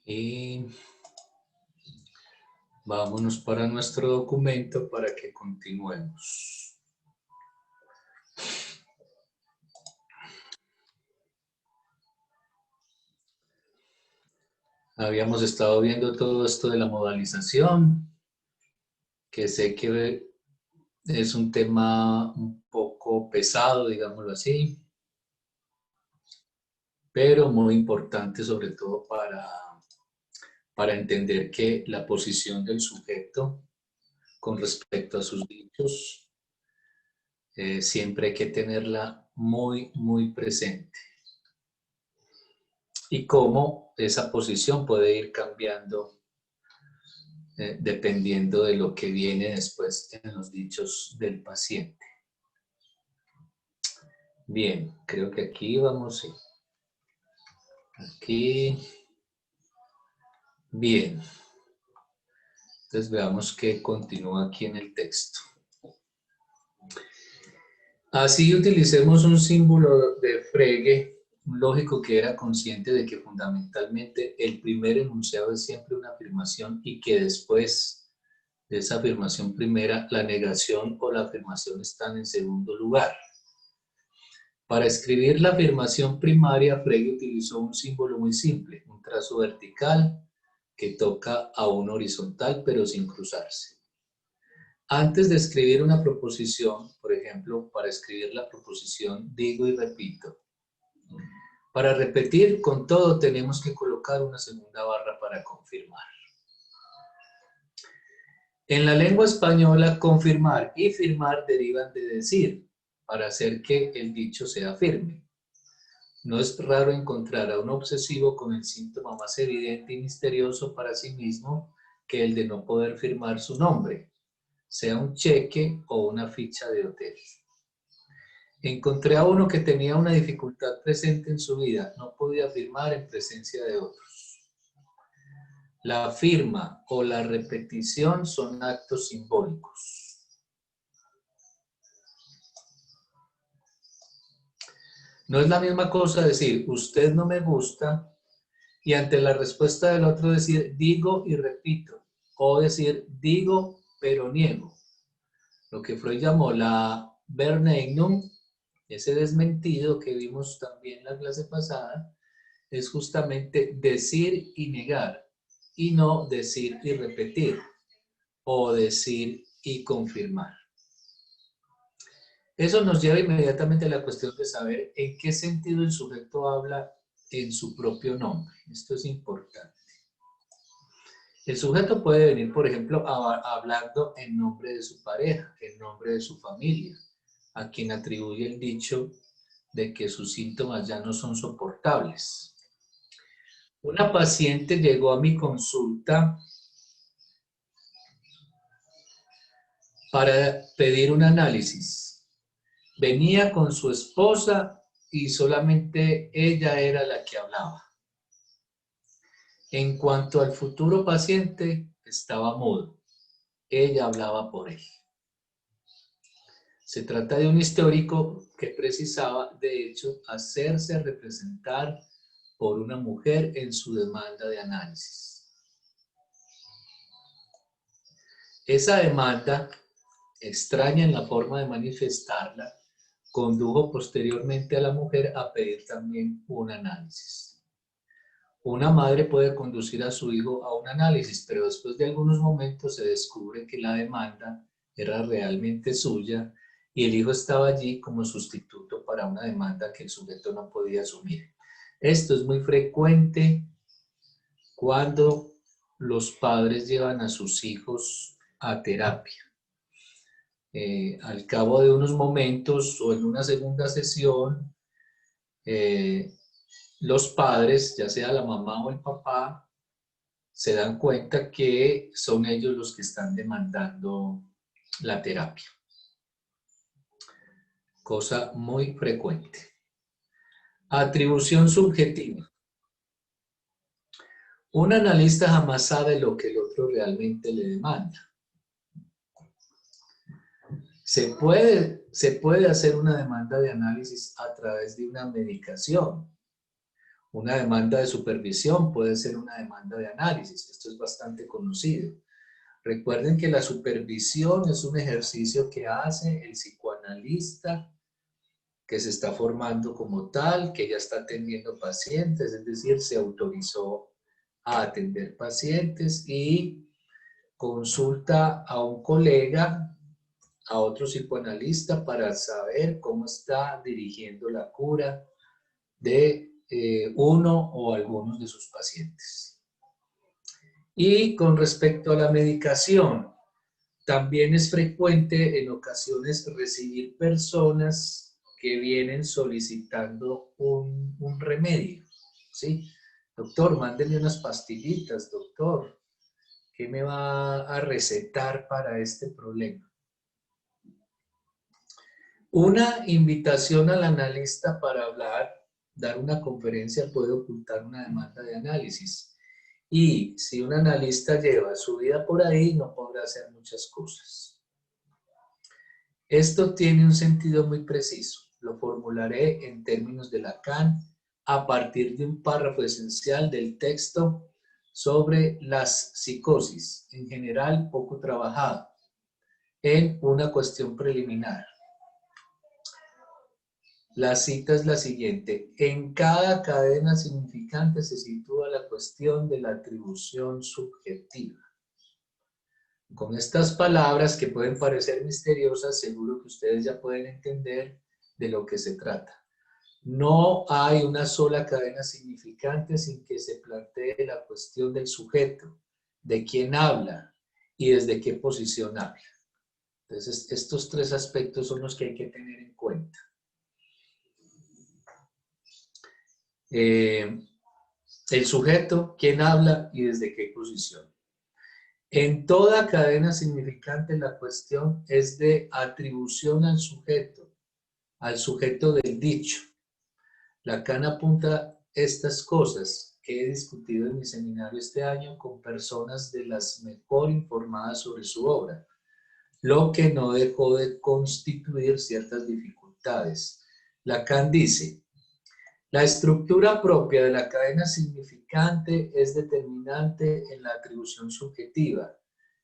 Y vámonos para nuestro documento para que continuemos. Habíamos estado viendo todo esto de la modalización, que sé que es un tema un poco pesado, digámoslo así, pero muy importante sobre todo para entender que la posición del sujeto con respecto a sus dichos siempre hay que tenerla muy, muy presente. Y cómo esa posición puede ir cambiando dependiendo de lo que viene después en los dichos del paciente. Bien, creo que aquí vamos, sí. Aquí. Bien. Entonces veamos qué continúa aquí en el texto. Así utilicemos un símbolo de Frege, un lógico que era consciente de que fundamentalmente el primer enunciado es siempre una afirmación y que después de esa afirmación primera, la negación o la afirmación están en segundo lugar. Para escribir la afirmación primaria, Frege utilizó un símbolo muy simple, un trazo vertical que toca a un horizontal pero sin cruzarse. Antes de escribir una proposición, por ejemplo, para escribir la proposición digo y repito. Para repetir, con todo tenemos que colocar una segunda barra para confirmar. En la lengua española, confirmar y firmar derivan de decir, para hacer que el dicho sea firme. No es raro encontrar a un obsesivo con el síntoma más evidente y misterioso para sí mismo que el de no poder firmar su nombre, sea un cheque o una ficha de hotel. Encontré a uno que tenía una dificultad presente en su vida, no podía firmar en presencia de otros. La firma o la repetición son actos simbólicos. No es la misma cosa decir, usted no me gusta, y ante la respuesta del otro decir, digo y repito, o decir, digo pero niego. Lo que Freud llamó la Verneinung, ese desmentido que vimos también en la clase pasada, es justamente decir y negar, y no decir y repetir, o decir y confirmar. Eso nos lleva inmediatamente a la cuestión de saber en qué sentido el sujeto habla en su propio nombre. Esto es importante. El sujeto puede venir, por ejemplo, hablando en nombre de su pareja, en nombre de su familia, a quien atribuye el dicho de que sus síntomas ya no son soportables. Una paciente llegó a mi consulta para pedir un análisis. Venía con su esposa y solamente ella era la que hablaba. En cuanto al futuro paciente, estaba mudo. Ella hablaba por él. Se trata de un histórico que precisaba, de hecho, hacerse representar por una mujer en su demanda de análisis. Esa demanda, extraña en la forma de manifestarla, condujo posteriormente a la mujer a pedir también un análisis. Una madre puede conducir a su hijo a un análisis, pero después de algunos momentos se descubre que la demanda era realmente suya y el hijo estaba allí como sustituto para una demanda que el sujeto no podía asumir. Esto es muy frecuente cuando los padres llevan a sus hijos a terapia. Al cabo de unos momentos o en una segunda sesión, los padres, ya sea la mamá o el papá, se dan cuenta que son ellos los que están demandando la terapia. Cosa muy frecuente. Atribución subjetiva. Un analista jamás sabe lo que el otro realmente le demanda. Se puede hacer una demanda de análisis a través de una medicación. Una demanda de supervisión puede ser una demanda de análisis. Esto es bastante conocido. Recuerden que la supervisión es un ejercicio que hace el psicoanalista que se está formando como tal, que ya está atendiendo pacientes, es decir, se autorizó a atender pacientes y consulta a un colega, a otro psicoanalista para saber cómo está dirigiendo la cura de uno o algunos de sus pacientes. Y con respecto a la medicación, también es frecuente en ocasiones recibir personas que vienen solicitando un remedio, ¿sí? Doctor, mándeme unas pastillitas, doctor. ¿Qué me va a recetar para este problema? Una invitación al analista para hablar, dar una conferencia puede ocultar una demanda de análisis. Y si un analista lleva su vida por ahí, no podrá hacer muchas cosas. Esto tiene un sentido muy preciso. Lo formularé en términos de Lacan a partir de un párrafo esencial del texto sobre las psicosis, en general poco trabajado, en una cuestión preliminar. La cita es la siguiente. En cada cadena significante se sitúa la cuestión de la atribución subjetiva. Con estas palabras que pueden parecer misteriosas, seguro que ustedes ya pueden entender de lo que se trata. No hay una sola cadena significante sin que se plantee la cuestión del sujeto, de quién habla y desde qué posición habla. Entonces, estos tres aspectos son los que hay que tener en cuenta. El sujeto, quién habla y desde qué posición. En toda cadena significante la cuestión es de atribución al sujeto del dicho. Lacan apunta estas cosas que he discutido en mi seminario este año con personas de las mejor informadas sobre su obra, lo que no dejó de constituir ciertas dificultades. Lacan dice: la estructura propia de la cadena significante es determinante en la atribución subjetiva,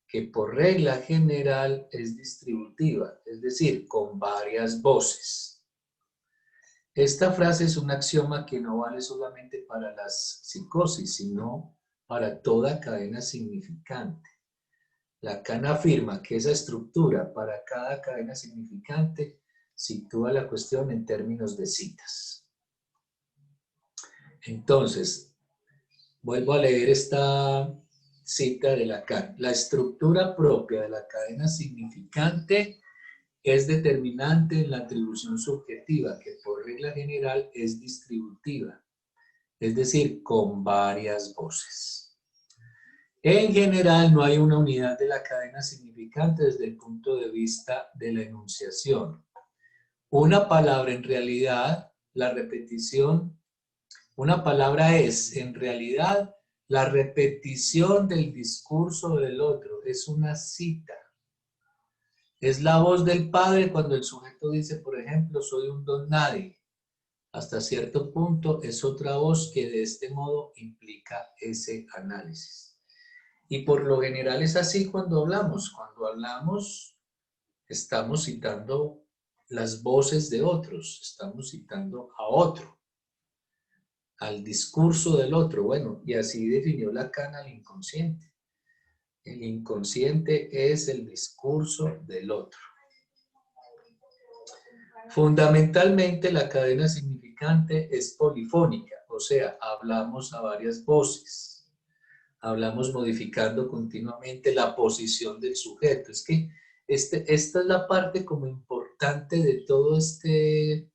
que por regla general es distributiva, es decir, con varias voces. Esta frase es un axioma que no vale solamente para las psicosis, sino para toda cadena significante. Lacan afirma que esa estructura para cada cadena significante sitúa la cuestión en términos de citas. Entonces, vuelvo a leer esta cita de Lacan. La estructura propia de la cadena significante es determinante en la atribución subjetiva, que por regla general es distributiva, es decir, con varias voces. En general, no hay una unidad de la cadena significante desde el punto de vista de la enunciación. Una palabra en realidad, la repetición. Una palabra es, en realidad, la repetición del discurso del otro. Es una cita. Es la voz del padre cuando el sujeto dice, por ejemplo, soy un don nadie. Hasta cierto punto es otra voz que de este modo implica ese análisis. Y por lo general es así cuando hablamos. Cuando hablamos, estamos citando las voces de otros. Estamos citando a otro, al discurso del otro. Bueno, y así definió Lacan al inconsciente. El inconsciente es el discurso del otro. Fundamentalmente, la cadena significante es polifónica, o sea, hablamos a varias voces. Hablamos modificando continuamente la posición del sujeto. Es que esta es la parte como importante de todo este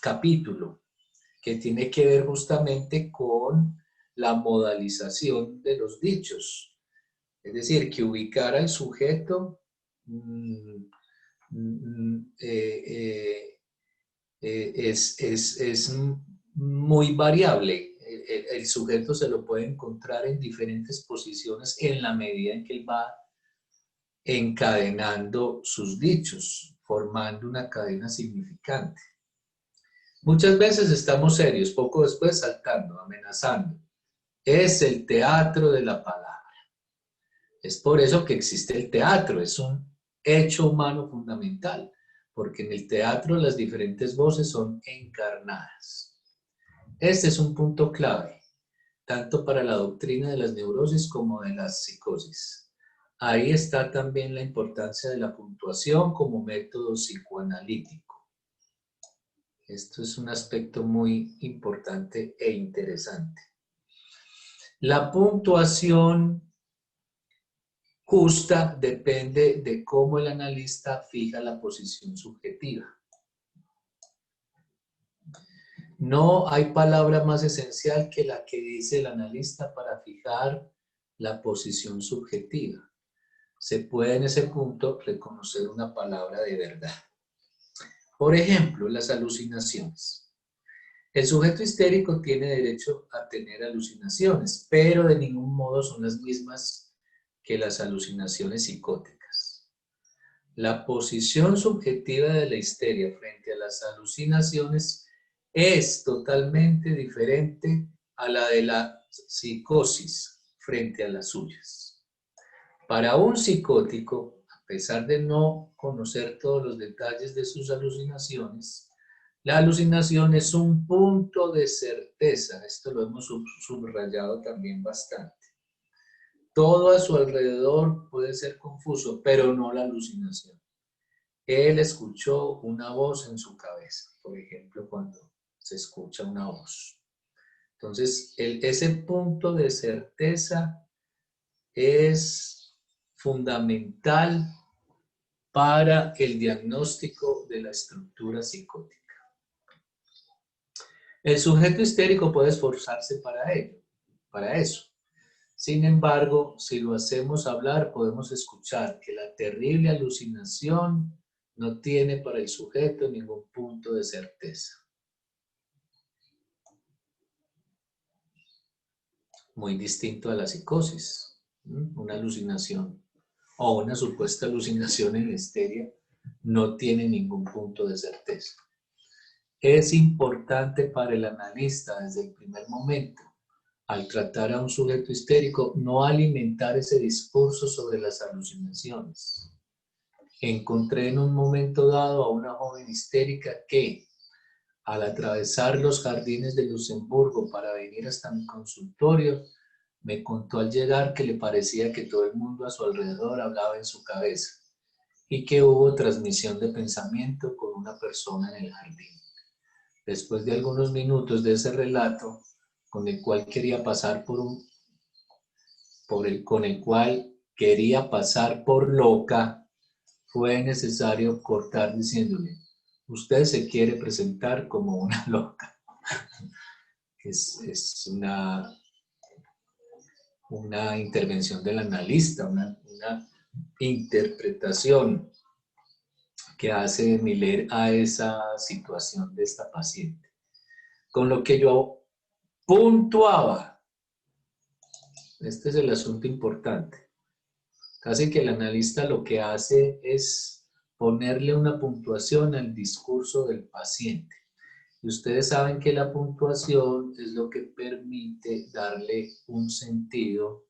capítulo, que tiene que ver justamente con la modalización de los dichos. Es decir, que ubicar al sujeto es muy variable. El sujeto se lo puede encontrar en diferentes posiciones en la medida en que él va encadenando sus dichos, formando una cadena significante. Muchas veces estamos serios, poco después saltando, amenazando. Es el teatro de la palabra. Es por eso que existe el teatro, es un hecho humano fundamental, porque en el teatro las diferentes voces son encarnadas. Este es un punto clave, tanto para la doctrina de las neurosis como de las psicosis. Ahí está también la importancia de la puntuación como método psicoanalítico. Esto es un aspecto muy importante e interesante. La puntuación justa depende de cómo el analista fija la posición subjetiva. No hay palabra más esencial que la que dice el analista para fijar la posición subjetiva. Se puede en ese punto reconocer una palabra de verdad. Por ejemplo, las alucinaciones. El sujeto histérico tiene derecho a tener alucinaciones, pero de ningún modo son las mismas que las alucinaciones psicóticas. La posición subjetiva de la histeria frente a las alucinaciones es totalmente diferente a la de la psicosis frente a las suyas. Para un psicótico, a pesar de no conocer todos los detalles de sus alucinaciones, la alucinación es un punto de certeza. Esto lo hemos subrayado también bastante. Todo a su alrededor puede ser confuso, pero no la alucinación. Él escuchó una voz en su cabeza, por ejemplo, cuando se escucha una voz. Entonces, ese punto de certeza es fundamental para el diagnóstico de la estructura psicótica. El sujeto histérico puede esforzarse para eso. Sin embargo, si lo hacemos hablar, podemos escuchar que la terrible alucinación no tiene para el sujeto ningún punto de certeza. Muy distinto a la psicosis. Una alucinación o una supuesta alucinación en la histeria no tiene ningún punto de certeza. Es importante para el analista desde el primer momento, al tratar a un sujeto histérico, no alimentar ese discurso sobre las alucinaciones. Encontré en un momento dado a una joven histérica que, al atravesar los jardines de Luxemburgo para venir hasta mi consultorio, me contó al llegar que le parecía que todo el mundo a su alrededor hablaba en su cabeza y que hubo transmisión de pensamiento con una persona en el jardín. Después de algunos minutos de ese relato, con el cual quería pasar con el cual quería pasar por loca, fue necesario cortar diciéndole: usted se quiere presentar como una loca. Es una intervención del analista, una interpretación que hace Miller a esa situación de esta paciente. Con lo que yo puntuaba, este es el asunto importante, casi que el analista lo que hace es ponerle una puntuación al discurso del paciente. Y ustedes saben que la puntuación es lo que permite darle un sentido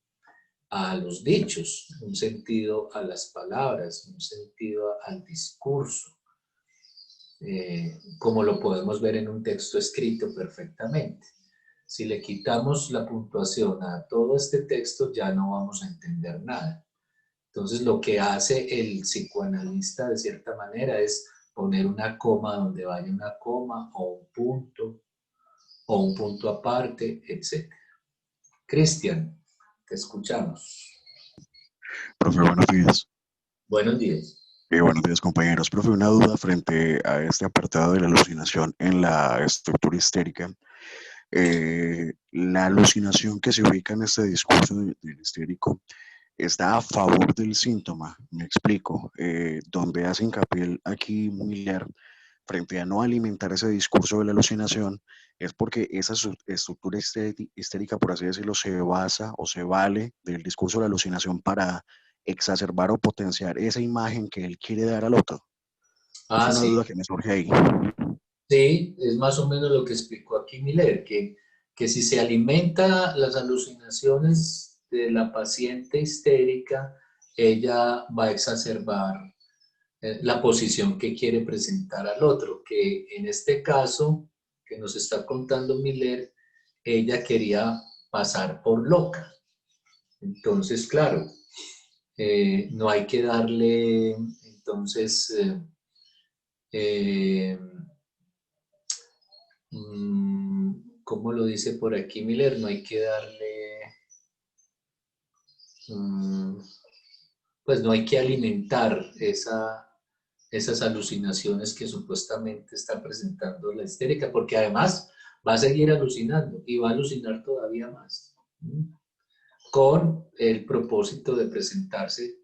a los dichos, un sentido a las palabras, un sentido al discurso, como lo podemos ver en un texto escrito perfectamente. Si le quitamos la puntuación a todo este texto, ya no vamos a entender nada. Entonces, lo que hace el psicoanalista de cierta manera es poner una coma donde vaya una coma o un punto aparte, etc. Cristian, te escuchamos. Profe, buenos días. Buenos días. Buenos días, compañeros. Profe, una duda frente a este apartado de la alucinación en la estructura histérica. La alucinación que se ubica en este discurso del histérico está a favor del síntoma, me explico, donde hace hincapié aquí Miller frente a no alimentar ese discurso de la alucinación, es porque esa estructura histérica, por así decirlo, se basa o se vale del discurso de la alucinación para exacerbar o potenciar esa imagen que él quiere dar al otro. Es Ah, una sí. duda que me surge ahí. Sí, es más o menos lo que explicó aquí Miller, que si se alimenta las alucinaciones de la paciente histérica, ella va a exacerbar la posición que quiere presentar al otro, que en este caso que nos está contando Miller, ella quería pasar por loca. Entonces, claro, no hay que darle, entonces, eh, ¿cómo lo dice por aquí Miller? No hay que darle, mm, pues no hay que alimentar esas alucinaciones que supuestamente está presentando la histérica, porque además va a seguir alucinando y va a alucinar todavía más, con el propósito de presentarse,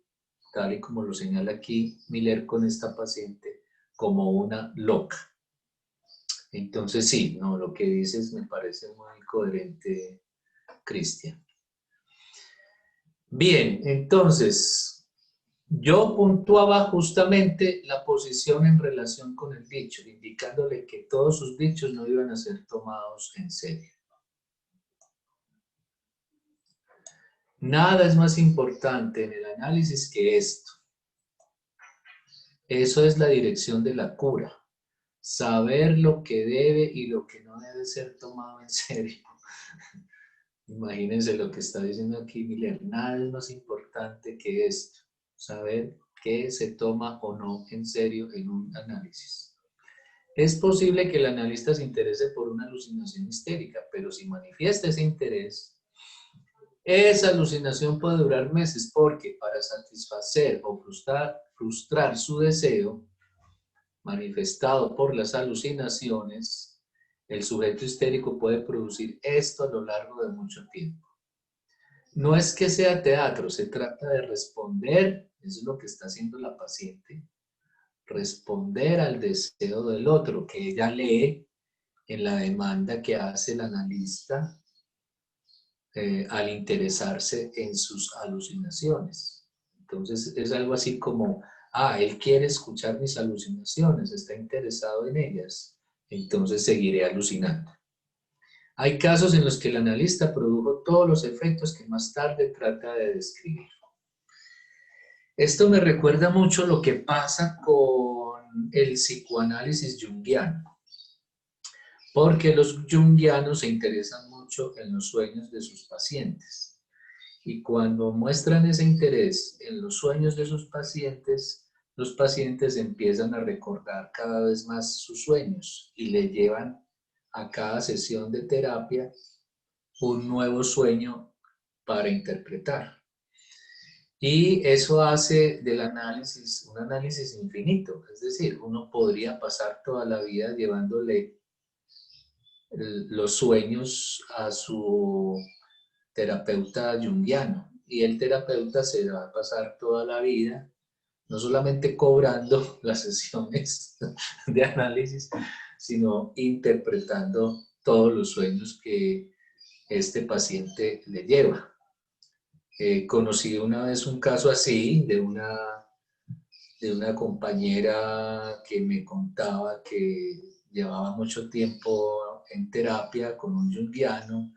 tal y como lo señala aquí Miller con esta paciente, como una loca. Entonces sí, no, lo que dices me parece muy coherente, Cristian. Bien, entonces, yo puntuaba justamente la posición en relación con el dicho, indicándole que todos sus dichos no iban a ser tomados en serio. Nada es más importante en el análisis que esto. Eso es la dirección de la cura. Saber lo que debe y lo que no debe ser tomado en serio. Imagínense lo que está diciendo aquí Miller. Nada es más importante que esto. Saber qué se toma o no en serio en un análisis. Es posible que el analista se interese por una alucinación histérica, pero si manifiesta ese interés, esa alucinación puede durar meses porque para satisfacer o frustrar su deseo manifestado por las alucinaciones, el sujeto histérico puede producir esto a lo largo de mucho tiempo. No es que sea teatro, se trata de responder, eso es lo que está haciendo la paciente, responder al deseo del otro, que ella lee en la demanda que hace el analista al interesarse en sus alucinaciones. Entonces es algo así como, él quiere escuchar mis alucinaciones, está interesado en ellas, entonces seguiré alucinando. Hay casos en los que el analista produjo todos los efectos que más tarde trata de describir. Esto me recuerda mucho lo que pasa con el psicoanálisis junguiano, porque los junguianos se interesan mucho en los sueños de sus pacientes. Y cuando muestran ese interés en los sueños de sus pacientes, los pacientes empiezan a recordar cada vez más sus sueños y le llevan a cada sesión de terapia un nuevo sueño para interpretar. Y eso hace del análisis un análisis infinito, es decir, uno podría pasar toda la vida llevándole los sueños a su terapeuta junguiano y el terapeuta se va a pasar toda la vida no solamente cobrando las sesiones de análisis, sino interpretando todos los sueños que este paciente le lleva. Conocí una vez un caso así de una compañera que me contaba que llevaba mucho tiempo en terapia con un junguiano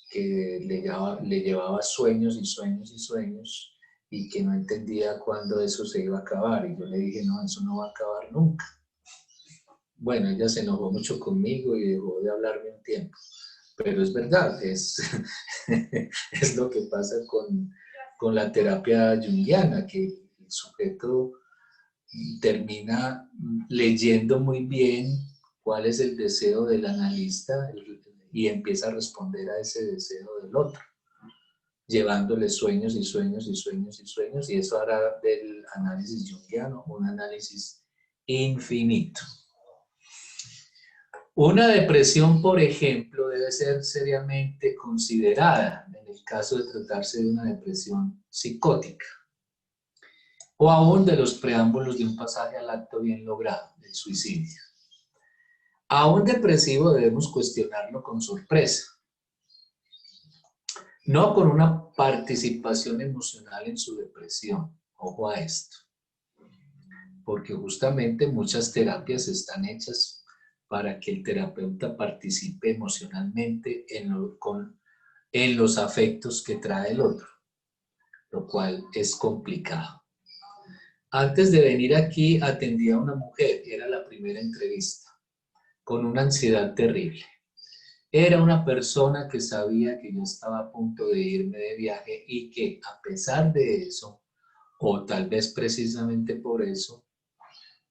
que le llevaba sueños y sueños y sueños y que no entendía cuándo eso se iba a acabar. Y yo le dije, no, eso no va a acabar nunca. Bueno, ella se enojó mucho conmigo y dejó de hablarme un tiempo. Pero es verdad, es lo que pasa con la terapia junguiana, que el sujeto termina leyendo muy bien cuál es el deseo del analista y empieza a responder a ese deseo del otro, llevándole sueños y sueños y sueños y sueños, y eso hará del análisis junguiano un análisis infinito. Una depresión, por ejemplo, debe ser seriamente considerada en el caso de tratarse de una depresión psicótica o aún de los preámbulos de un pasaje al acto bien logrado, el suicidio. A un depresivo debemos cuestionarlo con sorpresa. no con una participación emocional en su depresión. Ojo a esto, porque justamente muchas terapias están hechas para que el terapeuta participe emocionalmente en los afectos que trae el otro, lo cual es complicado. Antes de venir aquí atendí a una mujer, era la primera entrevista, con una ansiedad terrible. Era una persona que sabía que yo estaba a punto de irme de viaje y que a pesar de eso, o tal vez precisamente por eso,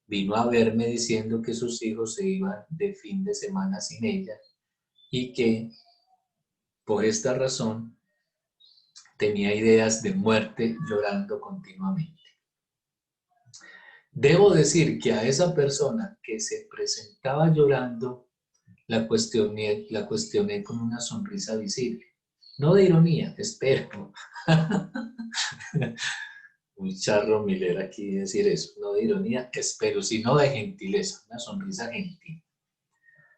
vino a verme diciendo que sus hijos se iban de fin de semana sin ella y que por esta razón tenía ideas de muerte llorando continuamente. Debo decir que a esa persona que se presentaba llorando la cuestioné con una sonrisa visible. No de ironía, espero. Muy charro Miller aquí decir eso. No de ironía, espero, sino de gentileza, una sonrisa gentil.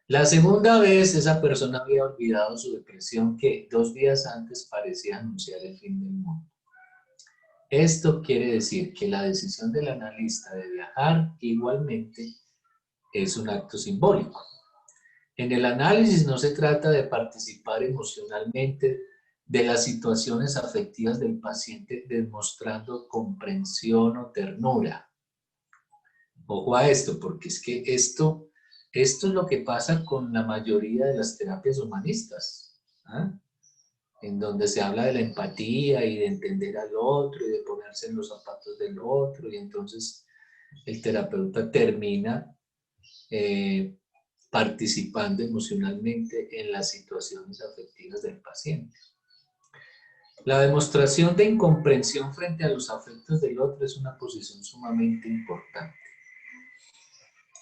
La segunda vez, esa persona había olvidado su depresión que 2 días antes parecía anunciar el fin del mundo. Esto quiere decir que la decisión del analista de viajar igualmente es un acto simbólico. En el análisis no se trata de participar emocionalmente de las situaciones afectivas del paciente demostrando comprensión o ternura. Ojo a esto, porque es que esto es lo que pasa con la mayoría de las terapias humanistas, ¿ah? En donde se habla de la empatía y de entender al otro y de ponerse en los zapatos del otro, y entonces el terapeuta termina participando emocionalmente en las situaciones afectivas del paciente. La demostración de incomprensión frente a los afectos del otro es una posición sumamente importante.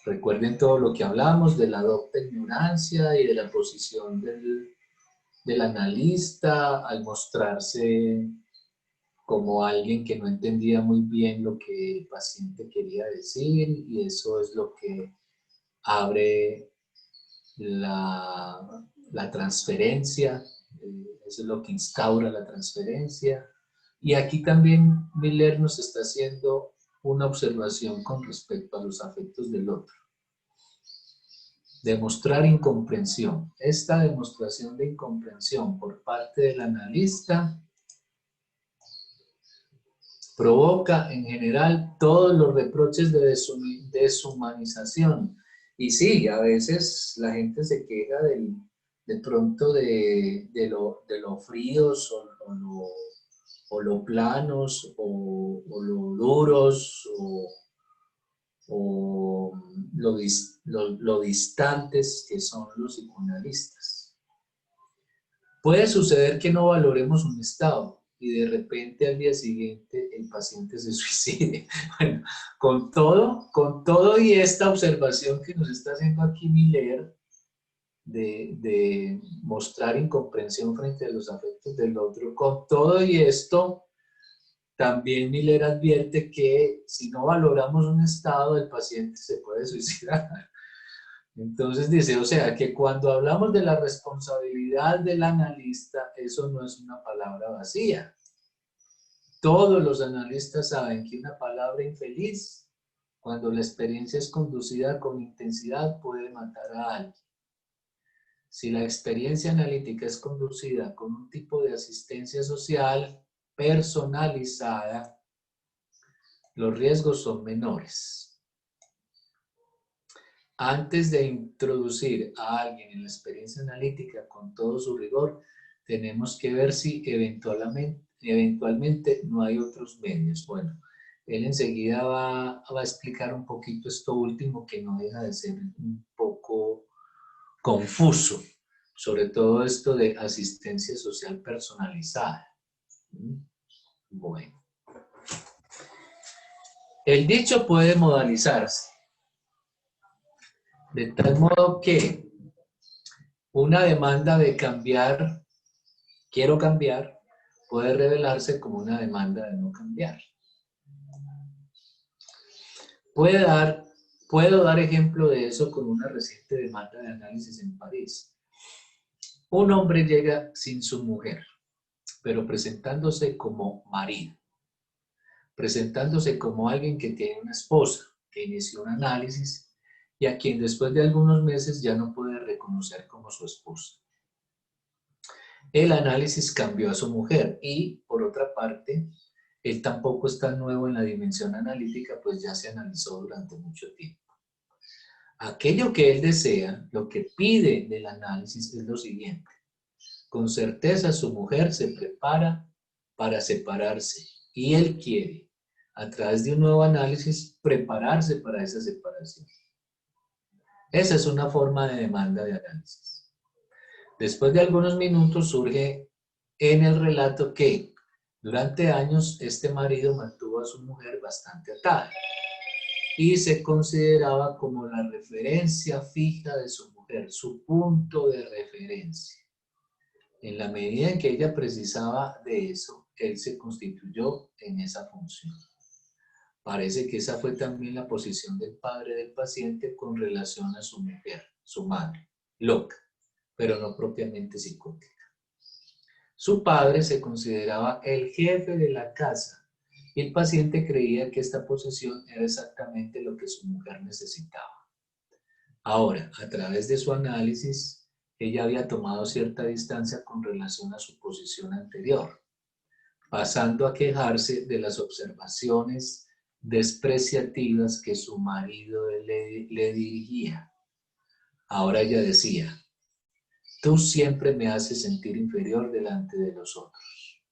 Recuerden todo lo que hablamos de la docta ignorancia y de la posición del analista al mostrarse como alguien que no entendía muy bien lo que el paciente quería decir, y eso es lo que abre la transferencia, eso es lo que instaura la transferencia. Y aquí también Miller nos está haciendo una observación con respecto a los afectos del otro. Demostrar incomprensión. Esta demostración de incomprensión por parte del analista provoca en general todos los reproches de deshumanización. Y sí, a veces la gente se queja de pronto de lo fríos o lo planos o lo duros o lo distantes que son los psicoanalistas. Puede suceder que no valoremos un estado y de repente al día siguiente el paciente se suicide. Bueno, con todo y esta observación que nos está haciendo aquí Miller de mostrar incomprensión frente a los afectos del otro, con todo y esto, también Miller advierte que si no valoramos un estado, el paciente se puede suicidar. Entonces dice, o sea, que cuando hablamos de la responsabilidad del analista, eso no es una palabra vacía. Todos los analistas saben que una palabra infeliz, cuando la experiencia es conducida con intensidad, puede matar a alguien. Si la experiencia analítica es conducida con un tipo de asistencia social personalizada, los riesgos son menores. Antes de introducir a alguien en la experiencia analítica con todo su rigor, tenemos que ver si eventualmente no hay otros medios. Bueno, él enseguida va a explicar un poquito esto último, que no deja de ser un poco confuso, sobre todo esto de asistencia social personalizada. Bueno, el dicho puede modalizarse de tal modo que una demanda de cambiar, quiero cambiar, puede revelarse como una demanda de no cambiar. Puedo dar ejemplo de eso con una reciente demanda de análisis en París. Un hombre llega sin su mujer. pero presentándose como marido, presentándose como alguien que tiene una esposa, que inició un análisis y a quien después de algunos meses ya no puede reconocer como su esposa. El análisis cambió a su mujer y, por otra parte, él tampoco está nuevo en la dimensión analítica, pues ya se analizó durante mucho tiempo. Aquello que él desea, lo que pide del análisis es lo siguiente. Con certeza su mujer se prepara para separarse y él quiere, a través de un nuevo análisis, prepararse para esa separación. Esa es una forma de demanda de análisis. Después de algunos minutos surge en el relato que durante años este marido mantuvo a su mujer bastante atada y se consideraba como la referencia fija de su mujer, su punto de referencia. En la medida en que ella precisaba de eso, él se constituyó en esa función. Parece que esa fue también la posición del padre del paciente con relación a su mujer, su madre, loca, pero no propiamente psicótica. Su padre se consideraba el jefe de la casa y el paciente creía que esta posición era exactamente lo que su mujer necesitaba. Ahora, a través de su análisis, ella había tomado cierta distancia con relación a su posición anterior, pasando a quejarse de las observaciones despreciativas que su marido le dirigía. Ahora ella decía, tú siempre me haces sentir inferior delante de los otros.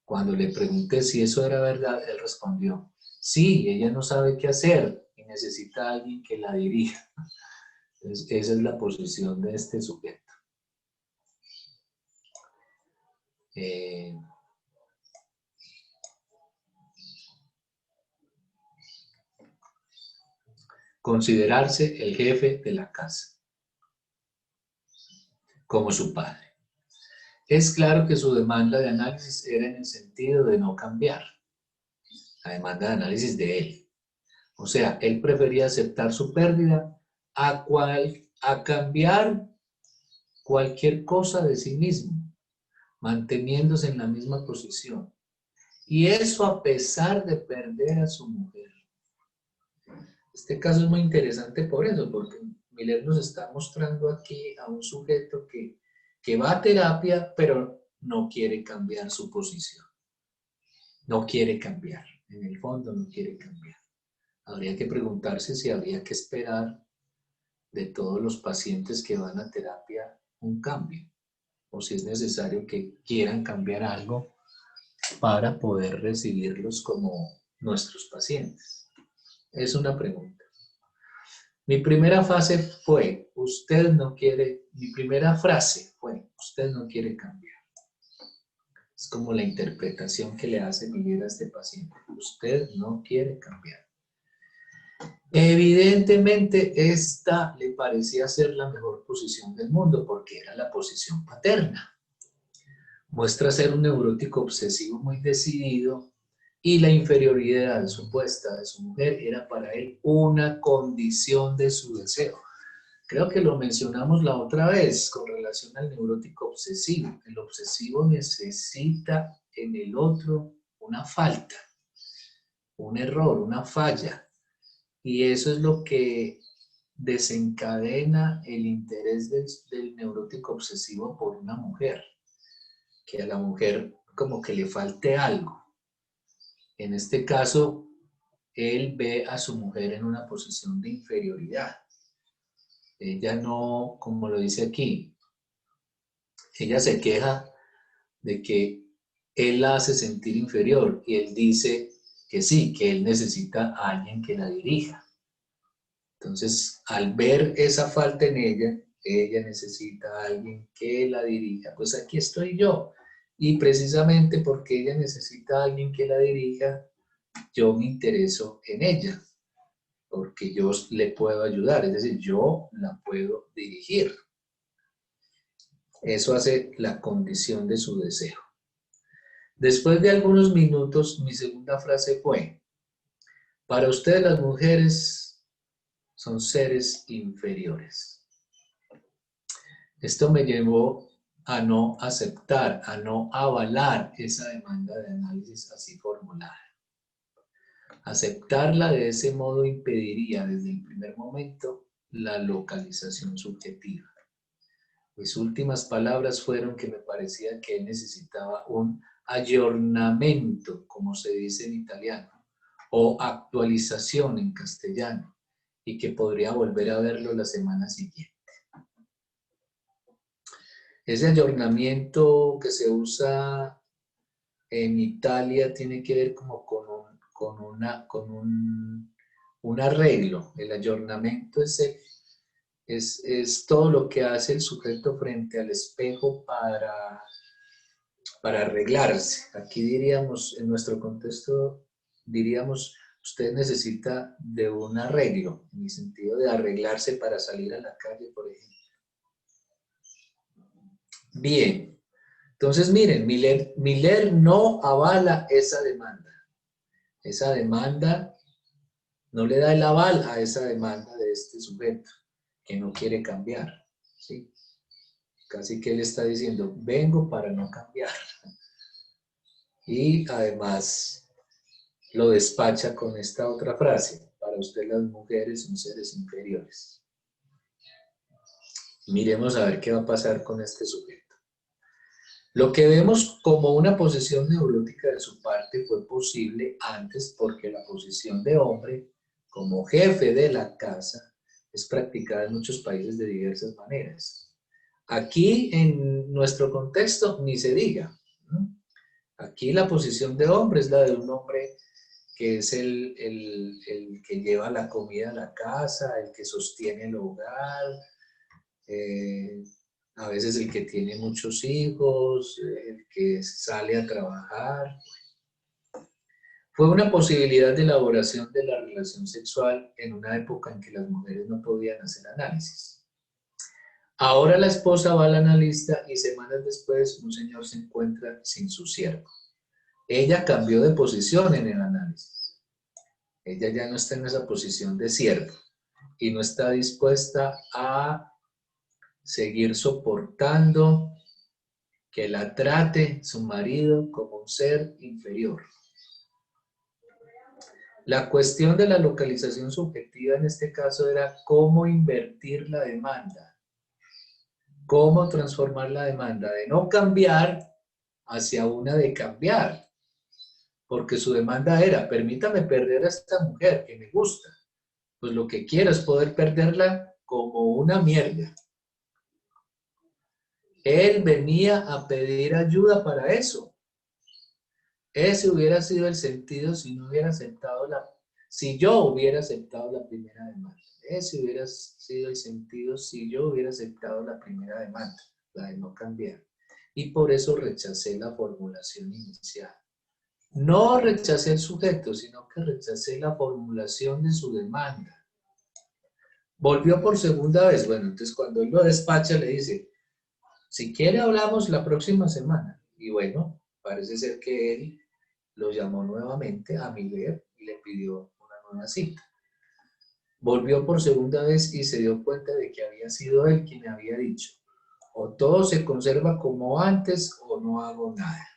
Cuando le pregunté si eso era verdad, él respondió, sí, ella no sabe qué hacer y necesita a alguien que la dirija. Entonces, esa es la posición de este sujeto. Considerarse el jefe de la casa, como su padre. Es claro que su demanda de análisis era en el sentido de no cambiar, la demanda de análisis de él. O sea, él prefería aceptar su pérdida a cambiar cualquier cosa de sí mismo, manteniéndose en la misma posición. Y eso a pesar de perder a su mujer. Este caso es muy interesante por eso, porque Miller nos está mostrando aquí a un sujeto que va a terapia, pero no quiere cambiar su posición. No quiere cambiar. En el fondo no quiere cambiar. Habría que preguntarse si habría que esperar de todos los pacientes que van a terapia un cambio, o si es necesario que quieran cambiar algo para poder recibirlos como nuestros pacientes. Es una pregunta. Mi primera frase fue, usted no quiere cambiar. Es como la interpretación que le hace Miguel a este paciente. Usted no quiere cambiar. Evidentemente, esta le parecía ser la mejor posición del mundo porque era la posición paterna. Muestra ser un neurótico obsesivo muy decidido y la inferioridad supuesta de su mujer era para él una condición de su deseo. Creo que lo mencionamos la otra vez con relación al neurótico obsesivo. El obsesivo necesita en el otro una falta, un error, una falla. Y eso es lo que desencadena el interés del neurótico obsesivo por una mujer. Que a la mujer como que le falte algo. En este caso, él ve a su mujer en una posición de inferioridad. Ella no, como lo dice aquí, ella se queja de que él la hace sentir inferior y él dice que sí, que él necesita a alguien que la dirija. Entonces, al ver esa falta en ella necesita a alguien que la dirija. Pues aquí estoy yo. Y precisamente porque ella necesita a alguien que la dirija, yo me intereso en ella, porque yo le puedo ayudar, es decir, yo la puedo dirigir. Eso hace la condición de su deseo. Después de algunos minutos, mi segunda frase fue, para ustedes las mujeres son seres inferiores. Esto me llevó a no aceptar, a no avalar esa demanda de análisis así formulada. Aceptarla de ese modo impediría desde el primer momento la localización subjetiva. Mis últimas palabras fueron que me parecía que él necesitaba un aggiornamento, como se dice en italiano, o actualización en castellano, y que podría volver a verlo la semana siguiente. Ese aggiornamiento que se usa en Italia tiene que ver como con un arreglo. El aggiornamento es todo lo que hace el sujeto frente al espejo para arreglarse. Aquí diríamos, en nuestro contexto, diríamos, usted necesita de un arreglo, en el sentido de arreglarse para salir a la calle, por ejemplo. Bien, entonces miren, Miller no avala esa demanda. Esa demanda no le da el aval a esa demanda de este sujeto, que no quiere cambiar, ¿sí? Casi que él está diciendo, vengo para no cambiar. Y además lo despacha con esta otra frase, para usted las mujeres son seres inferiores. Miremos a ver qué va a pasar con este sujeto. Lo que vemos como una posesión neurótica de su parte fue posible antes porque la posición de hombre como jefe de la casa es practicada en muchos países de diversas maneras. Aquí en nuestro contexto ni se diga. Aquí la posición de hombre es la de un hombre que es el que lleva la comida a la casa, el que sostiene el hogar, a veces el que tiene muchos hijos, el que sale a trabajar. Fue una posibilidad de elaboración de la relación sexual en una época en que las mujeres no podían hacer análisis. Ahora la esposa va al analista y semanas después un señor se encuentra sin su siervo. Ella cambió de posición en el análisis. Ella ya no está en esa posición de siervo y no está dispuesta a seguir soportando que la trate su marido como un ser inferior. La cuestión de la localización subjetiva en este caso era cómo invertir la demanda, cómo transformar la demanda de no cambiar hacia una de cambiar, porque su demanda era, permítame perder a esta mujer que me gusta, pues lo que quiero es poder perderla como una mierda. Él venía a pedir ayuda para eso. Ese hubiera sido el sentido si no hubiera aceptado si yo hubiera aceptado la primera demanda. Ese hubiera sido el sentido si yo hubiera aceptado la primera demanda, la de no cambiar. Y por eso rechacé la formulación inicial. No rechacé el sujeto, sino que rechacé la formulación de su demanda. Volvió por segunda vez. Bueno, entonces cuando él lo despacha le dice, si quiere hablamos la próxima semana. Y bueno, parece ser que él lo llamó nuevamente a Miller y le pidió una nueva cita. Volvió por segunda vez y se dio cuenta de que había sido él quien había dicho, o todo se conserva como antes o no hago nada.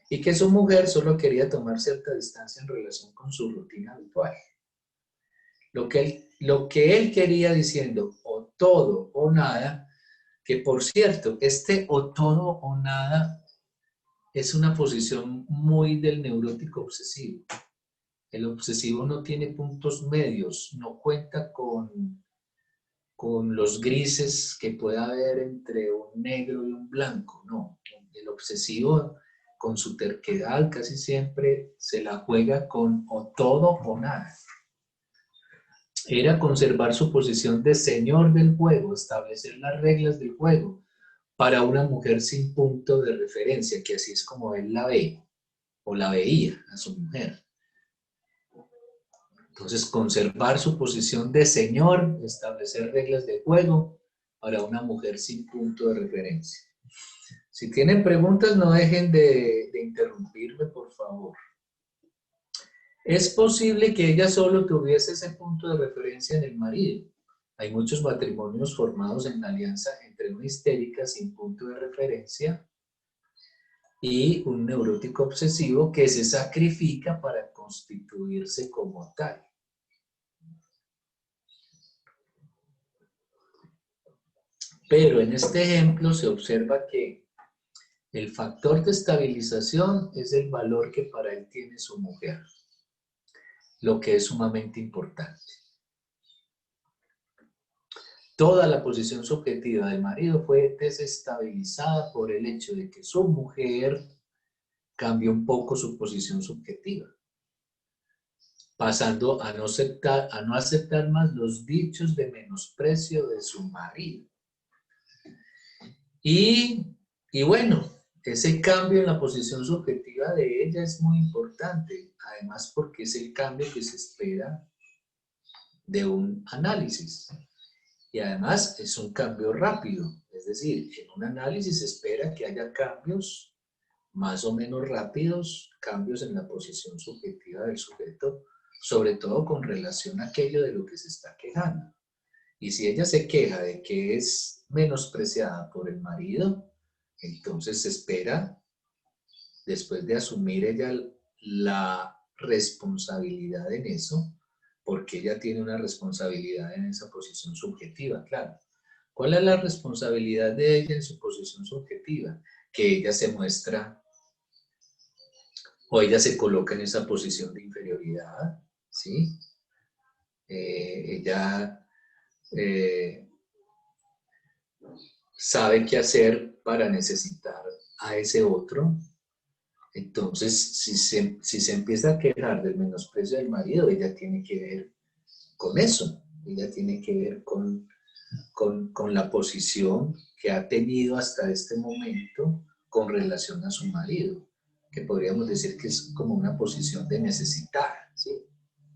Y que su mujer solo quería tomar cierta distancia en relación con su rutina habitual. Lo que él quería diciendo, o todo o nada, que por cierto, este o todo o nada es una posición muy del neurótico obsesivo. El obsesivo no tiene puntos medios, no cuenta con los grises que pueda haber entre un negro y un blanco, no. El obsesivo, con su terquedad, casi siempre se la juega con o todo o nada. Era conservar su posición de señor del juego, establecer las reglas del juego para una mujer sin punto de referencia, que así es como él la ve, o la veía a su mujer. Entonces, conservar su posición de señor, establecer reglas de juego para una mujer sin punto de referencia. Si tienen preguntas, no dejen de interrumpirme, por favor. Es posible que ella solo tuviese ese punto de referencia en el marido. Hay muchos matrimonios formados en alianza entre entre una histérica sin punto de referencia y un neurótico obsesivo que se sacrifica para constituirse como tal. Pero en este ejemplo se observa que el factor de estabilización es el valor que para él tiene su mujer, lo que es sumamente importante. Toda la posición subjetiva del marido fue desestabilizada por el hecho de que su mujer cambió un poco su posición subjetiva, pasando a no aceptar más los dichos de menosprecio de su marido. Y bueno, ese cambio en la posición subjetiva de ella es muy importante, además porque es el cambio que se espera de un análisis. Y además es un cambio rápido, es decir, en un análisis se espera que haya cambios más o menos rápidos, cambios en la posición subjetiva del sujeto, sobre todo con relación a aquello de lo que se está quejando. Y si ella se queja de que es menospreciada por el marido, entonces se espera, después de asumir ella la responsabilidad en eso, porque ella tiene una responsabilidad en esa posición subjetiva, claro. ¿Cuál es la responsabilidad de ella en su posición subjetiva? Que ella se muestra o ella se coloca en esa posición de inferioridad, ¿sí? Ella sabe qué hacer para necesitar a ese otro. Entonces, si se empieza a quejar del menosprecio del marido, ella tiene que ver con eso. Ella tiene que ver con la posición que ha tenido hasta este momento con relación a su marido, que podríamos decir que es como una posición de necesitar, ¿sí?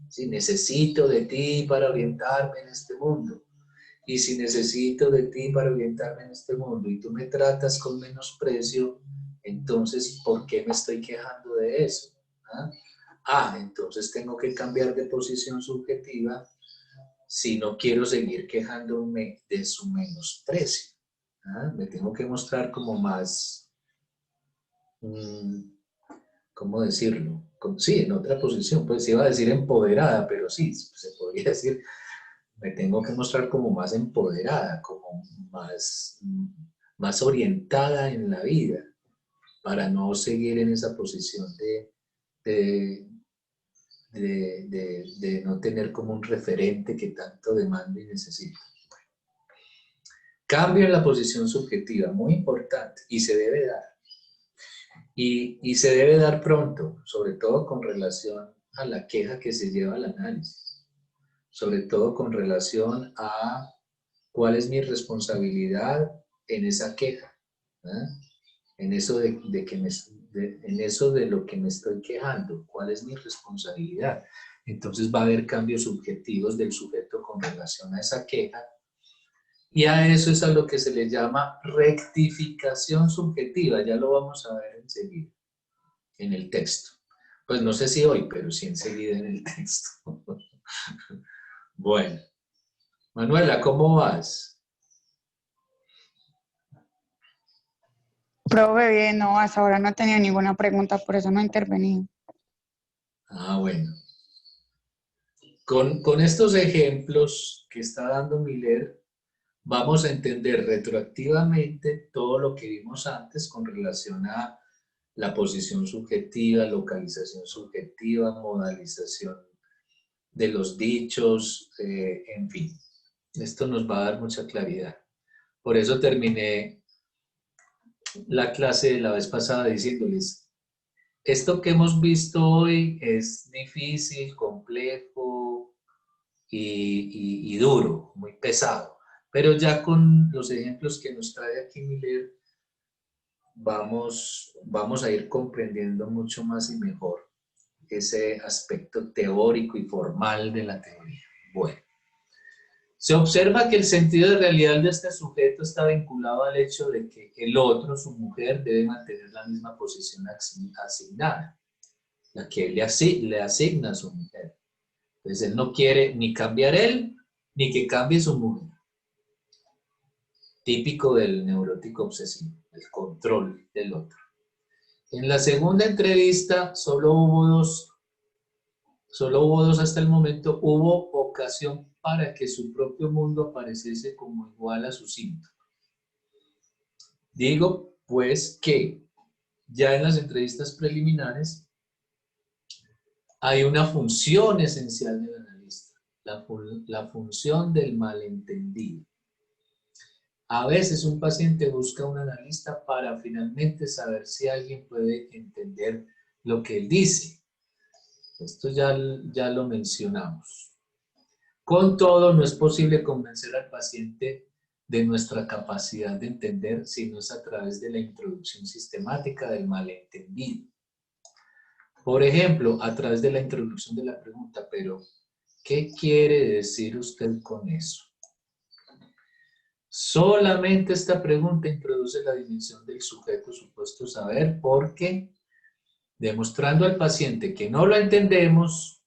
Si necesito de ti para orientarme en este mundo, y si necesito de ti para orientarme en este mundo y tú me tratas con menosprecio, entonces, ¿por qué me estoy quejando de eso? Entonces tengo que cambiar de posición subjetiva si no quiero seguir quejándome de su menosprecio. Me tengo que mostrar como más, ¿cómo decirlo? Sí, en otra posición, pues iba a decir empoderada, pero sí, se podría decir, me tengo que mostrar como más empoderada, como más orientada en la vida, para no seguir en esa posición de no tener como un referente que tanto demanda y necesita. Cambio en la posición subjetiva, muy importante, y se debe dar. Y se debe dar pronto, sobre todo con relación a la queja que se lleva al análisis, sobre todo con relación a cuál es mi responsabilidad en esa queja, en eso en eso de lo que me estoy quejando, cuál es mi responsabilidad. Entonces va a haber cambios subjetivos del sujeto con relación a esa queja, y a eso es a lo que se le llama rectificación subjetiva. Ya lo vamos a ver enseguida en el texto. Pues no sé si hoy, pero sí enseguida en el texto. Bueno, Manuela, ¿cómo vas? Profe, bien, no, hasta ahora no he tenido ninguna pregunta, por eso no he intervenido. Bueno. Con estos ejemplos que está dando Miller, vamos a entender retroactivamente todo lo que vimos antes con relación a la posición subjetiva, localización subjetiva, modalización de los dichos, en fin. Esto nos va a dar mucha claridad. Por eso terminé la clase de la vez pasada diciéndoles, esto que hemos visto hoy es difícil, complejo y duro, muy pesado. Pero ya con los ejemplos que nos trae aquí Miller, vamos a ir comprendiendo mucho más y mejor ese aspecto teórico y formal de la teoría. Bueno, se observa que el sentido de realidad de este sujeto está vinculado al hecho de que el otro, su mujer, debe mantener la misma posición asignada, la que él le asigna a su mujer. Entonces él no quiere ni cambiar él, ni que cambie su mujer. típico del neurótico obsesivo, el control del otro. En la segunda entrevista solo hubo dos hasta el momento. Hubo ocasión para que su propio mundo apareciese como igual a su síntoma. Digo, pues, que ya en las entrevistas preliminares hay una función esencial del analista, la función del malentendido. A veces un paciente busca un analista para finalmente saber si alguien puede entender lo que él dice. Esto ya lo mencionamos. Con todo, no es posible convencer al paciente de nuestra capacidad de entender si no es a través de la introducción sistemática del malentendido. Por ejemplo, a través de la introducción de la pregunta, pero ¿qué quiere decir usted con eso? Solamente esta pregunta introduce la dimensión del sujeto supuesto saber, porque demostrando al paciente que no lo entendemos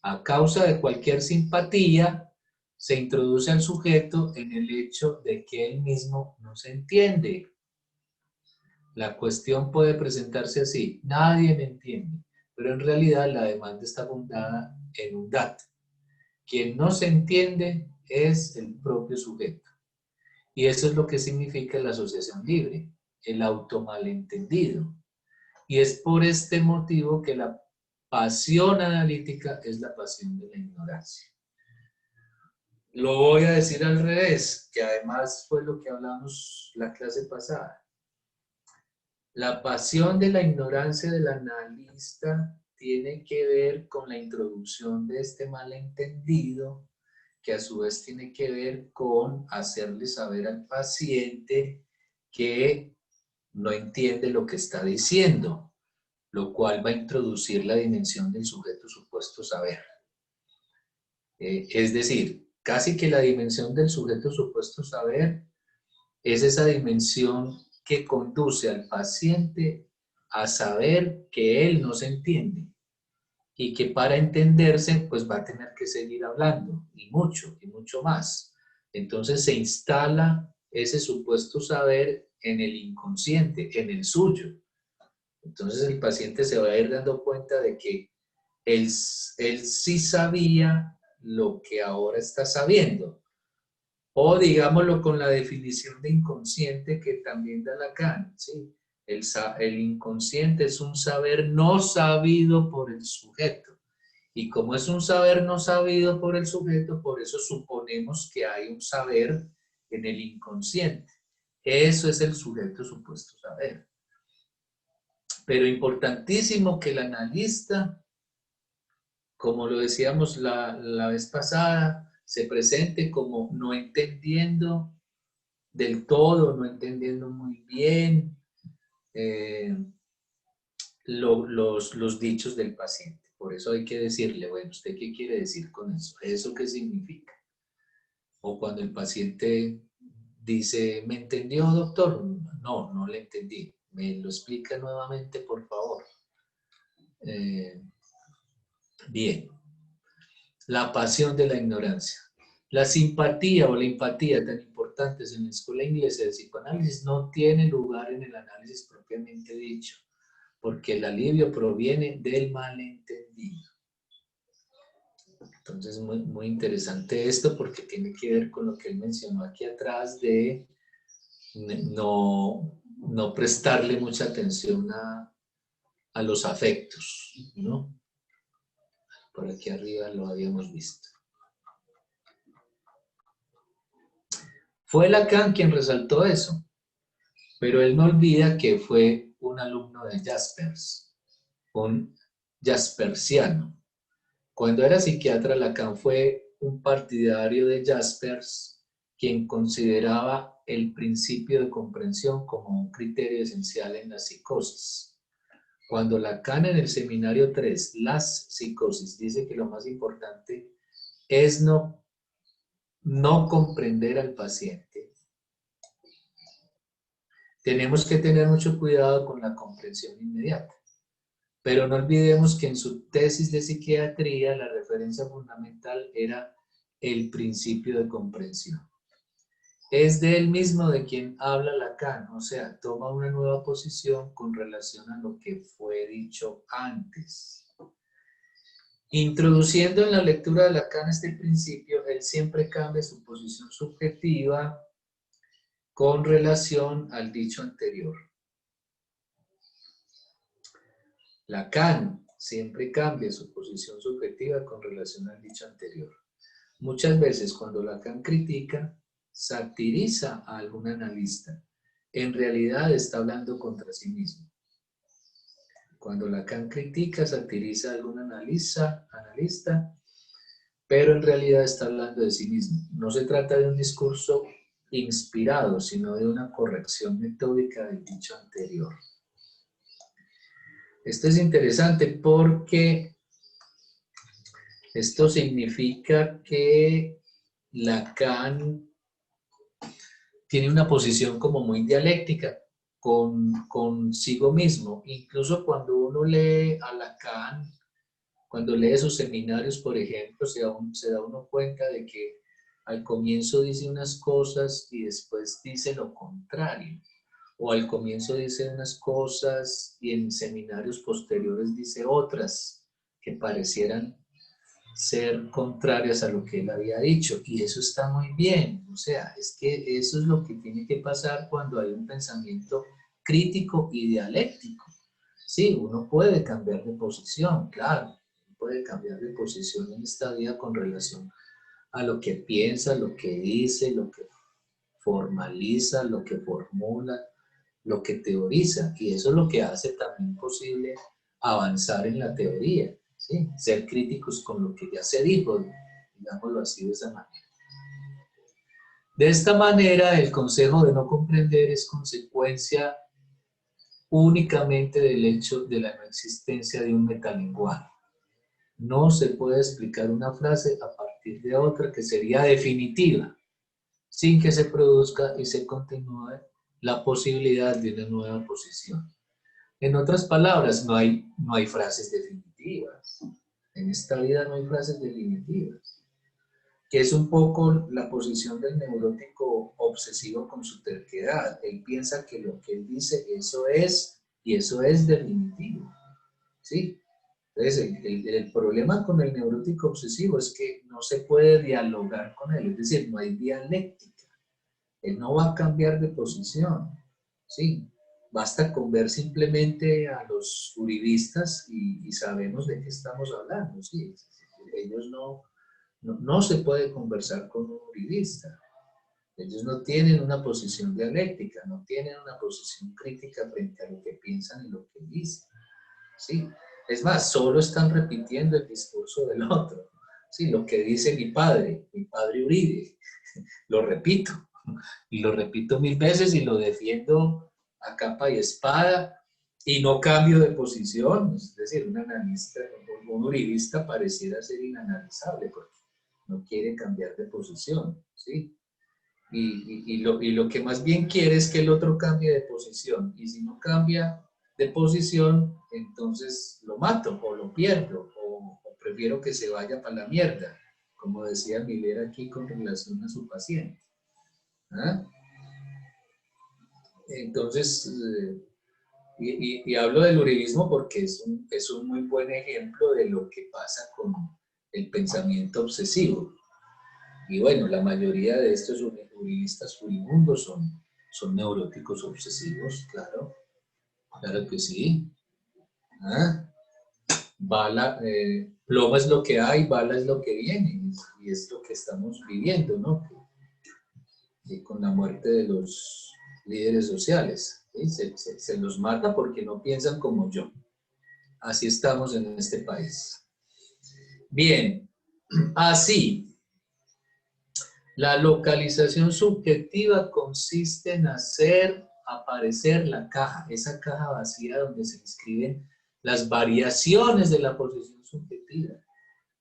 a causa de cualquier simpatía, se introduce al sujeto en el hecho de que él mismo no se entiende. La cuestión puede presentarse así: nadie me entiende, pero en realidad la demanda está fundada en un dato. Quien no se entiende es el propio sujeto. Y eso es lo que significa la asociación libre, el automalentendido. Y es por este motivo que la pasión analítica es la pasión de la ignorancia. Lo voy a decir al revés, que además fue lo que hablamos la clase pasada. La pasión de la ignorancia del analista tiene que ver con la introducción de este malentendido, que a su vez tiene que ver con hacerle saber al paciente que no entiende lo que está diciendo, lo cual va a introducir la dimensión del sujeto supuesto saber. Es decir, casi que la dimensión del sujeto supuesto saber es esa dimensión que conduce al paciente a saber que él no se entiende y que para entenderse pues va a tener que seguir hablando y mucho más. Entonces se instala ese supuesto saber en el inconsciente, en el suyo. Entonces el paciente se va a ir dando cuenta de que él sí sabía lo que ahora está sabiendo. O digámoslo con la definición de inconsciente que también da Lacan, ¿sí? El inconsciente es un saber no sabido por el sujeto. Y como es un saber no sabido por el sujeto, por eso suponemos que hay un saber en el inconsciente. Eso es el sujeto supuesto saber. Pero importantísimo que el analista, como lo decíamos la vez pasada, se presente como no entendiendo del todo, no entendiendo muy bien los dichos del paciente. Por eso hay que decirle, bueno, ¿usted qué quiere decir con eso? ¿Eso qué significa? O cuando el paciente dice, ¿me entendió, doctor? No, no le entendí. ¿Me lo explica nuevamente, por favor? Bien. La pasión de la ignorancia. La simpatía o la empatía, tan importantes en la escuela inglesa de psicoanálisis, no tiene lugar en el análisis propiamente dicho, porque el alivio proviene del malentendido. Entonces, muy interesante esto, porque tiene que ver con lo que él mencionó aquí atrás de no prestarle mucha atención a los afectos, ¿no? Por aquí arriba lo habíamos visto. Fue Lacan quien resaltó eso, pero él no olvida que fue un alumno de Jaspers, un jaspersiano. Cuando era psiquiatra, Lacan fue un partidario de Jaspers, quien consideraba el principio de comprensión como un criterio esencial en la psicosis. Cuando Lacan en el seminario 3, las psicosis, dice que lo más importante es no comprender al paciente, tenemos que tener mucho cuidado con la comprensión inmediata. Pero no olvidemos que en su tesis de psiquiatría la referencia fundamental era el principio de comprensión. es de él mismo de quien habla Lacan, o sea, toma una nueva posición con relación a lo que fue dicho antes. Introduciendo en la lectura de Lacan este principio, él siempre cambia su posición subjetiva con relación al dicho anterior. Lacan siempre cambia su posición subjetiva con relación al dicho anterior. Muchas veces cuando Lacan critica, satiriza a algún analista. En realidad está hablando contra sí mismo. Cuando Lacan critica, satiriza a algún analista, pero en realidad está hablando de sí mismo. No se trata de un discurso inspirado, sino de una corrección metódica del dicho anterior. Esto es interesante porque esto significa que Lacan tiene una posición como muy dialéctica consigo mismo. Incluso cuando uno lee a Lacan, cuando lee sus seminarios, por ejemplo, se da uno cuenta de que al comienzo dice unas cosas y después dice lo contrario. O al comienzo dice unas cosas y en seminarios posteriores dice otras que parecieran ser contrarias a lo que él había dicho. Y eso está muy bien. O sea, es que eso es lo que tiene que pasar cuando hay un pensamiento crítico y dialéctico. Sí, uno puede cambiar de posición, claro. Puede cambiar de posición en esta vida con relación a lo que piensa, lo que dice, lo que formaliza, lo que formula, lo que teoriza. Y eso es lo que hace también posible avanzar en la teoría, ¿sí? Ser críticos con lo que ya se dijo, digámoslo así de esa manera. De esta manera, el consejo de no comprender es consecuencia únicamente del hecho de la no existencia de un metalenguaje. No se puede explicar una frase a partir de otra que sería definitiva, sin que se produzca y se continúe la posibilidad de una nueva posición. En otras palabras, no hay frases definitivas. En esta vida no hay frases definitivas. Que es un poco la posición del neurótico obsesivo con su terquedad. Él piensa que lo que él dice, eso es, y eso es definitivo. ¿Sí? Entonces, el problema con el neurótico obsesivo es que no se puede dialogar con él, es decir, no hay dialéctica. Él no va a cambiar de posición, ¿sí? Basta con ver simplemente a los uribistas y sabemos de qué estamos hablando, ¿sí? Ellos no se puede conversar con un uribista. Ellos no tienen una posición dialéctica, no tienen una posición crítica frente a lo que piensan y lo que dicen, ¿sí? Es más, solo están repitiendo el discurso del otro. Sí, lo que dice mi padre Uribe, lo repito. Y lo repito 1000 veces y lo defiendo a capa y espada y no cambio de posición. Es decir, un analista, un uribista pareciera ser inanalizable porque no quiere cambiar de posición, ¿sí? Y lo que más bien quiere es que el otro cambie de posición. Y si no cambia de posición, entonces lo mato o lo pierdo o prefiero que se vaya para la mierda, como decía Miller aquí con relación a su paciente. ¿Ah? Entonces, y hablo del uribismo porque es un muy buen ejemplo de lo que pasa con el pensamiento obsesivo. Y bueno, la mayoría de estos uribistas furibundos son neuróticos obsesivos, claro, claro que sí. ¿Ah? Ploma es lo que hay, bala es lo que viene, y es lo que estamos viviendo, ¿no? Con la muerte de los líderes sociales, ¿sí? Se los mata porque no piensan como yo. Así estamos en este país. Bien, así. La localización subjetiva consiste en hacer aparecer la caja, esa caja vacía donde se inscriben las variaciones de la posición subjetiva.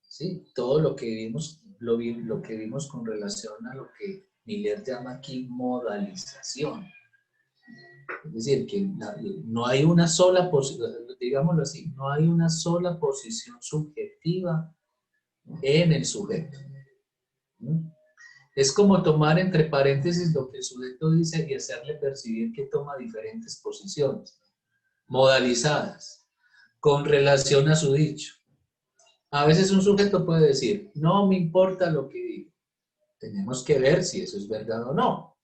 ¿Sí? Todo lo que vimos, lo que vimos con relación a lo que Miller llama aquí modalización. Es decir, que no hay una sola posición, digámoslo así, no hay una sola posición subjetiva en el sujeto. ¿Mm? Es como tomar entre paréntesis lo que el sujeto dice y hacerle percibir que toma diferentes posiciones, modalizadas, con relación a su dicho. A veces un sujeto puede decir, no me importa lo que digo. Tenemos que ver si eso es verdad o no.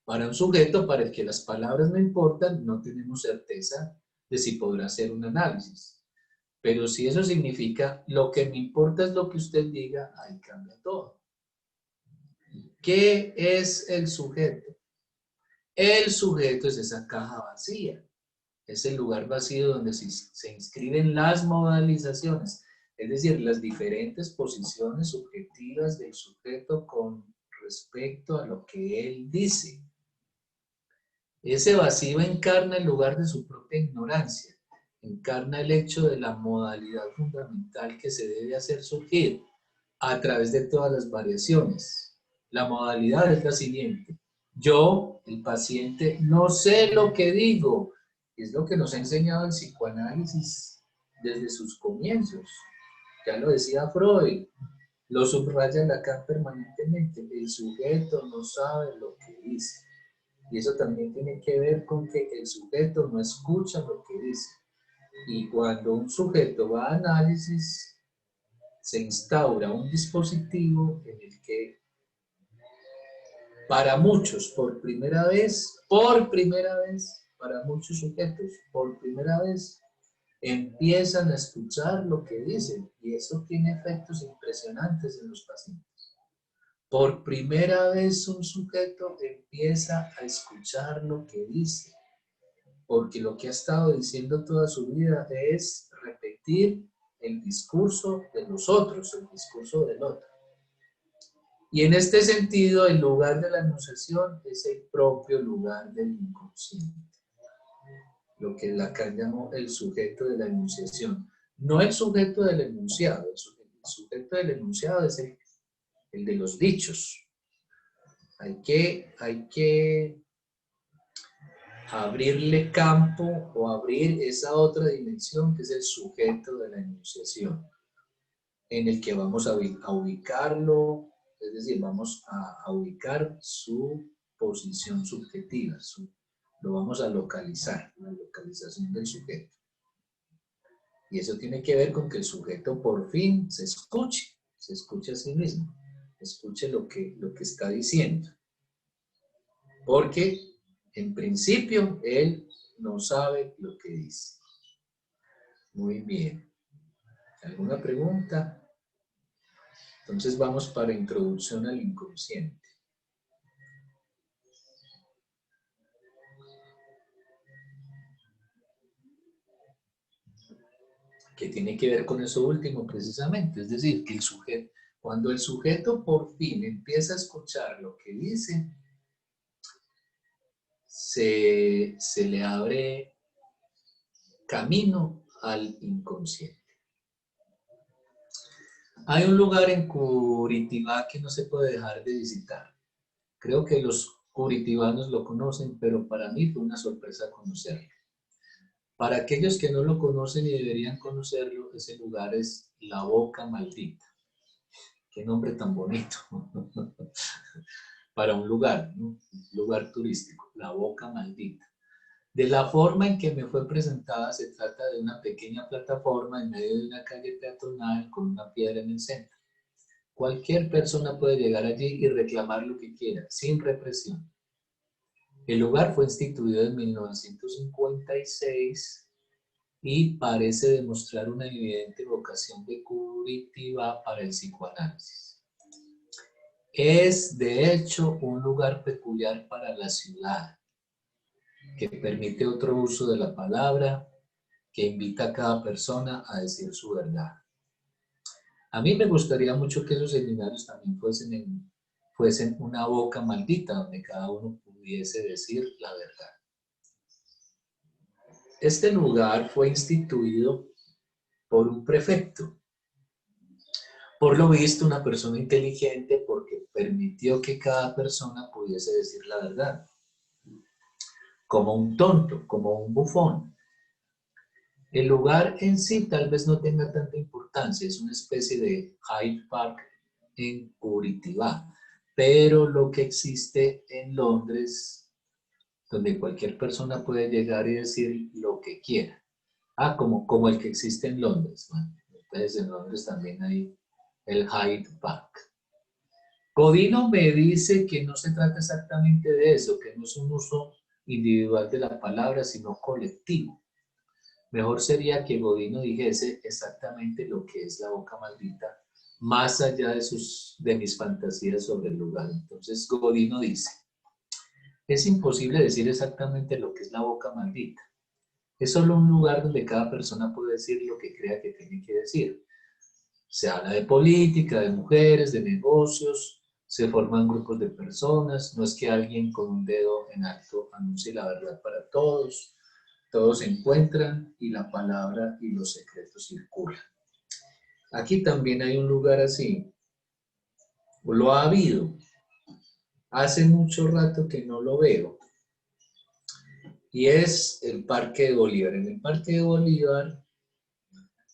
Para un sujeto para el que las palabras no importan, no tenemos certeza de si podrá hacer un análisis. Pero si eso significa, lo que me importa es lo que usted diga, ahí cambia todo. ¿Qué es el sujeto? El sujeto es esa caja vacía. Es el lugar vacío donde se inscriben las modalizaciones, es decir, las diferentes posiciones subjetivas del sujeto con respecto a lo que él dice. Ese vacío encarna el lugar de su propia ignorancia, encarna el hecho de la modalidad fundamental que se debe hacer surgir a través de todas las variaciones. La modalidad es la siguiente. Yo, el paciente, no sé lo que digo. Es lo que nos ha enseñado el psicoanálisis desde sus comienzos. Ya lo decía Freud, lo subraya Lacan permanentemente. El sujeto no sabe lo que dice. Y eso también tiene que ver con que el sujeto no escucha lo que dice. Y cuando un sujeto va a análisis, se instaura un dispositivo en el que para muchos, por primera vez, para muchos sujetos, por primera vez, empiezan a escuchar lo que dicen y eso tiene efectos impresionantes en los pacientes. Por primera vez un sujeto empieza a escuchar lo que dice, porque lo que ha estado diciendo toda su vida es repetir el discurso de los otros, el discurso del otro. Y en este sentido, el lugar de la enunciación es el propio lugar del inconsciente. Lo que Lacan llamó el sujeto de la enunciación. No el sujeto del enunciado. El sujeto del enunciado es el de los dichos. Hay que abrirle campo o abrir esa otra dimensión que es el sujeto de la enunciación, en el que vamos a ubicarlo, es decir, vamos a ubicar su posición subjetiva, lo vamos a localizar, la localización del sujeto. Y eso tiene que ver con que el sujeto por fin se escuche a sí mismo, escuche lo que está diciendo. Porque en principio él no sabe lo que dice. Muy bien. ¿Alguna pregunta? Entonces vamos para introducción al inconsciente. Que tiene que ver con eso último precisamente, es decir, que el sujeto, cuando el sujeto por fin empieza a escuchar lo que dice, se le abre camino al inconsciente. Hay un lugar en Curitiba que no se puede dejar de visitar. Creo que los curitibanos lo conocen, pero para mí fue una sorpresa conocerlo. Para aquellos que no lo conocen y deberían conocerlo, ese lugar es La Boca Maldita. Qué nombre tan bonito. Para un lugar, ¿no? Un lugar turístico, La Boca Maldita. De la forma en que me fue presentada, se trata de una pequeña plataforma en medio de una calle peatonal con una piedra en el centro. Cualquier persona puede llegar allí y reclamar lo que quiera, sin represión. El lugar fue instituido en 1956 y parece demostrar una evidente vocación de Curitiba para el psicoanálisis. Es, de hecho, un lugar peculiar para la ciudad, que permite otro uso de la palabra, que invita a cada persona a decir su verdad. A mí me gustaría mucho que esos seminarios también fuesen una boca maldita, donde cada uno pudiese decir la verdad. Este lugar fue instituido por un prefecto. Por lo visto, una persona inteligente, porque permitió que cada persona pudiese decir la verdad. Como un tonto, como un bufón. El lugar en sí tal vez no tenga tanta importancia, es una especie de Hyde Park en Curitiba, pero lo que existe en Londres, donde cualquier persona puede llegar y decir lo que quiera. Ah, como el que existe en Londres. Bueno, entonces en Londres también hay el Hyde Park. Godino me dice que no se trata exactamente de eso, que no es un uso individual de la palabra, sino colectivo. Mejor sería que Godino dijese exactamente lo que es la boca maldita, más allá de mis fantasías sobre el lugar. Entonces Godino dice, es imposible decir exactamente lo que es la boca maldita. Es solo un lugar donde cada persona puede decir lo que crea que tiene que decir. Se habla de política, de mujeres, de negocios, se forman grupos de personas, no es que alguien con un dedo en alto anuncie la verdad para todos, todos se encuentran y la palabra y los secretos circulan. Aquí también hay un lugar así, o lo ha habido, hace mucho rato que no lo veo, y es el Parque de Bolívar. En el Parque de Bolívar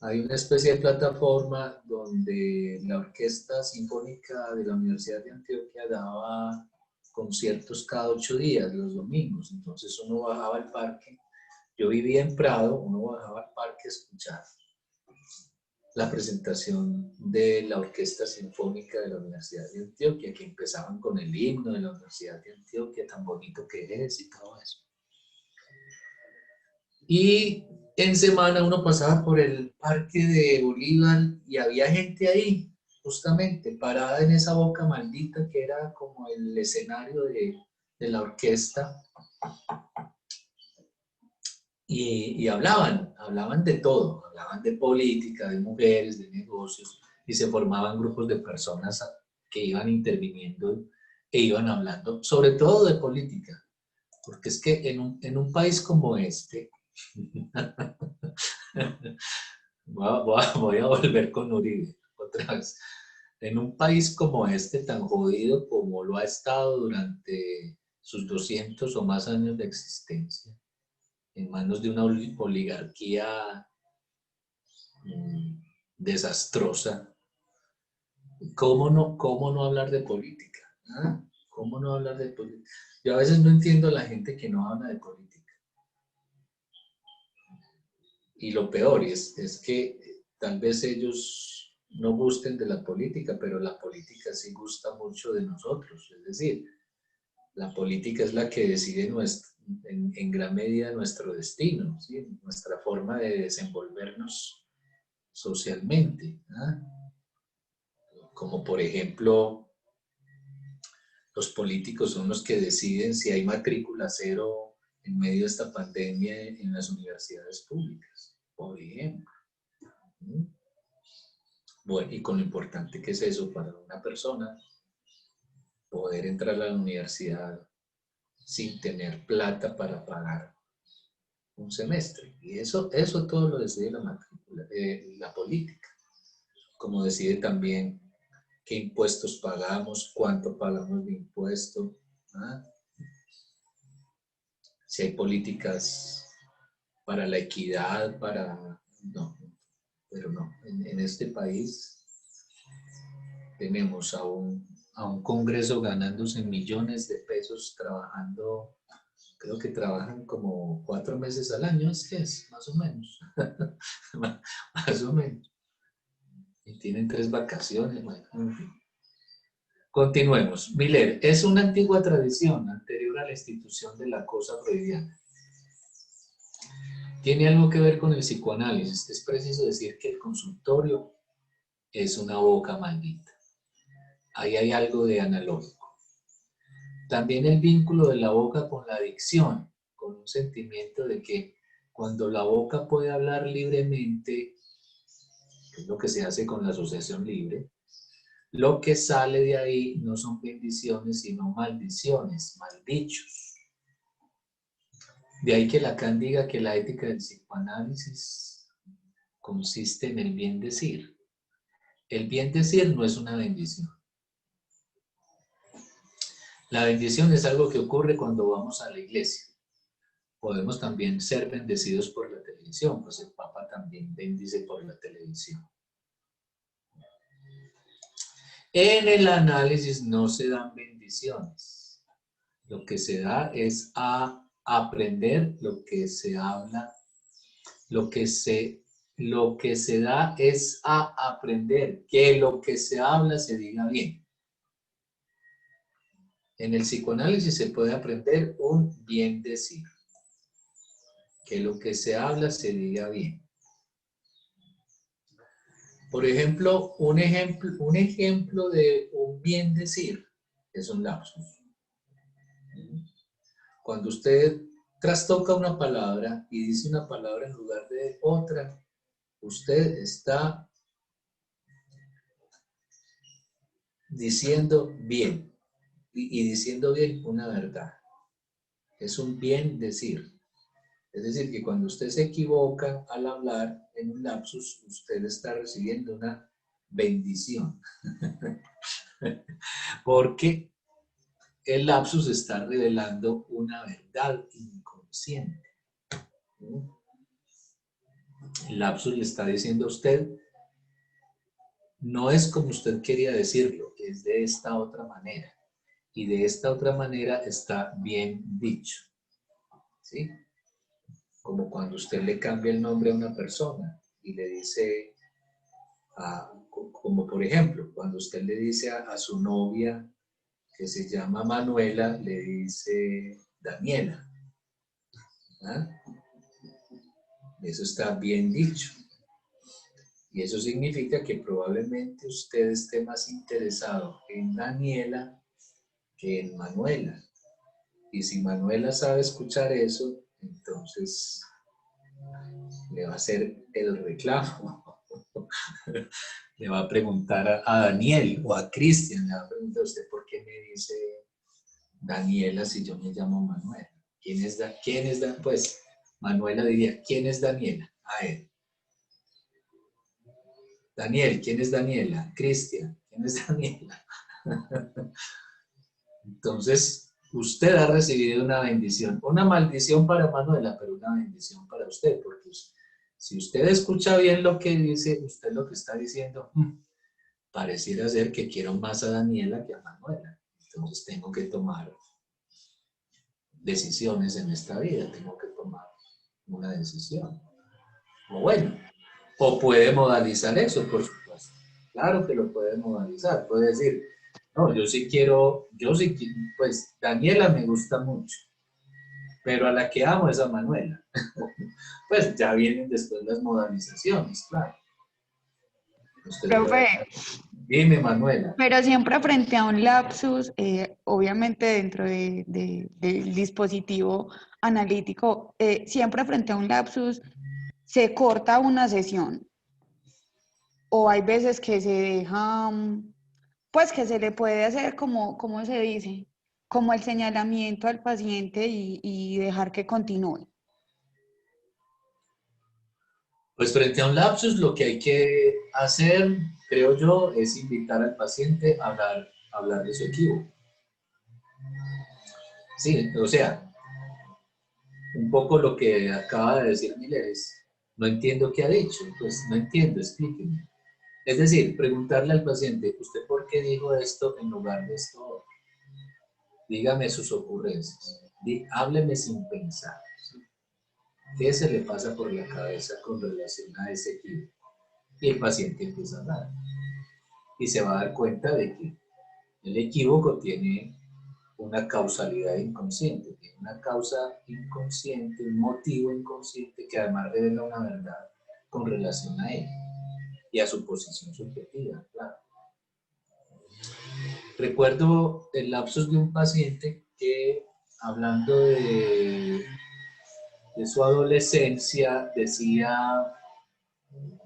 hay una especie de plataforma donde la Orquesta Sinfónica de la Universidad de Antioquia daba conciertos cada 8 días, los domingos. Entonces uno bajaba al parque, yo vivía en Prado, uno bajaba al parque a escuchar la presentación de la Orquesta Sinfónica de la Universidad de Antioquia, que empezaban con el himno de la Universidad de Antioquia, tan bonito que es y todo eso. Y en semana uno pasaba por el Parque de Bolívar y había gente ahí, justamente, parada en esa boca maldita que era como el escenario de la orquesta. Y hablaban de todo, hablaban de política, de mujeres, de negocios, y se formaban grupos de personas que iban interviniendo e iban hablando, sobre todo de política, porque es que en un país como este, voy a volver con Uribe otra vez. En un país como este, tan jodido como lo ha estado durante sus 200 o más años de existencia, en manos de una oligarquía desastrosa, cómo no hablar de política? ¿Ah? ¿Cómo no hablar de política? Yo a veces no entiendo a la gente que no habla de política. Y lo peor es que tal vez ellos no gusten de la política, pero la política sí gusta mucho de nosotros. Es decir, la política es la que decide en gran medida nuestro destino, ¿sí? Nuestra forma de desenvolvernos socialmente. ¿Ah? Como por ejemplo, los políticos son los que deciden si hay matrícula cero en medio de esta pandemia en las universidades públicas, por ejemplo. Bueno, y con lo importante que es eso para una persona, poder entrar a la universidad sin tener plata para pagar un semestre. Y eso todo lo decide la matrícula, la política, como decide también qué impuestos pagamos, cuánto pagamos de impuesto, ¿ah? Si hay políticas para la equidad, no, pero no, en este país tenemos a un Congreso ganándose millones de pesos trabajando, creo que trabajan como 4 meses al año, es que es, más o menos, más o menos, y tienen 3 vacaciones, bueno, en fin. Continuemos. Miller, es una antigua tradición anterior a la institución de la cosa freudiana. Tiene algo que ver con el psicoanálisis. Es preciso decir que el consultorio es una boca maldita. Ahí hay algo de analógico. También el vínculo de la boca con la adicción, con un sentimiento de que cuando la boca puede hablar libremente, que es lo que se hace con la asociación libre, lo que sale de ahí no son bendiciones, sino maldiciones, maldichos. De ahí que Lacan diga que la ética del psicoanálisis consiste en el bien decir. El bien decir no es una bendición. La bendición es algo que ocurre cuando vamos a la iglesia. Podemos también ser bendecidos por la televisión, pues el Papa también bendice por la televisión. En el análisis no se dan bendiciones. Lo que se da es a aprender lo que se habla, lo que se da es a aprender que lo que se habla se diga bien. En el psicoanálisis se puede aprender un bien decir, que lo que se habla se diga bien. Por ejemplo, un ejemplo de un bien decir es un lapsus. Cuando usted trastoca una palabra y dice una palabra en lugar de otra, usted está diciendo bien y diciendo bien una verdad. Es un bien decir. Es decir, que cuando usted se equivoca al hablar en un lapsus, usted está recibiendo una bendición. Porque el lapsus está revelando una verdad inconsciente. El lapsus le está diciendo a usted, no es como usted quería decirlo, es de esta otra manera. Y de esta otra manera está bien dicho. ¿Sí? Como cuando usted le cambia el nombre a una persona y le dice, como por ejemplo, cuando usted le dice a su novia que se llama Manuela, le dice Daniela. ¿Ah? Eso está bien dicho. Y eso significa que probablemente usted esté más interesado en Daniela que en Manuela. Y si Manuela sabe escuchar eso, entonces le va a hacer el reclamo. Le va a preguntar a Daniel o a Cristian, le va a preguntar a usted por qué me dice Daniela si yo me llamo Manuela. ¿Quién es Pues Manuela diría, ¿quién es Daniela? A él. Daniel, ¿quién es Daniela? Cristian, ¿quién es Daniela? Entonces, usted ha recibido una bendición, una maldición para Manuela, pero una bendición para usted, porque si usted escucha bien lo que dice, usted lo que está diciendo, pareciera ser que quiero más a Daniela que a Manuela. Entonces tengo que tomar decisiones en esta vida, tengo que tomar una decisión. O bueno, o puede modalizar eso, por supuesto. Claro que lo puede modalizar, puede decir, no, pues Daniela me gusta mucho, pero a la que amo es a Manuela. Pues ya vienen después las modalizaciones, claro. Usted puede, Profe, dime Manuela. pero siempre frente a un lapsus, obviamente dentro del dispositivo analítico, siempre frente a un lapsus se corta una sesión o hay veces que se deja, pues que se le puede hacer como, ¿cómo se dice? Como el señalamiento al paciente y dejar que continúe. Pues frente a un lapsus lo que hay que hacer, creo yo, es invitar al paciente a hablar de su equívoco. Sí, o sea, un poco lo que acaba de decir Miller es, no entiendo qué ha dicho, pues no entiendo, explíqueme. Es decir, preguntarle al paciente, ¿usted por qué dijo esto en lugar de esto? Dígame sus ocurrencias, hábleme sin pensar. ¿Sí? ¿Qué se le pasa por la cabeza con relación a ese equívoco? Y el paciente empieza a hablar. Y se va a dar cuenta de que el equívoco tiene una causalidad inconsciente, tiene una causa inconsciente, un motivo inconsciente que además revela una verdad con relación a él y a su posición subjetiva, claro. Recuerdo el lapsus de un paciente que, hablando de su adolescencia, decía,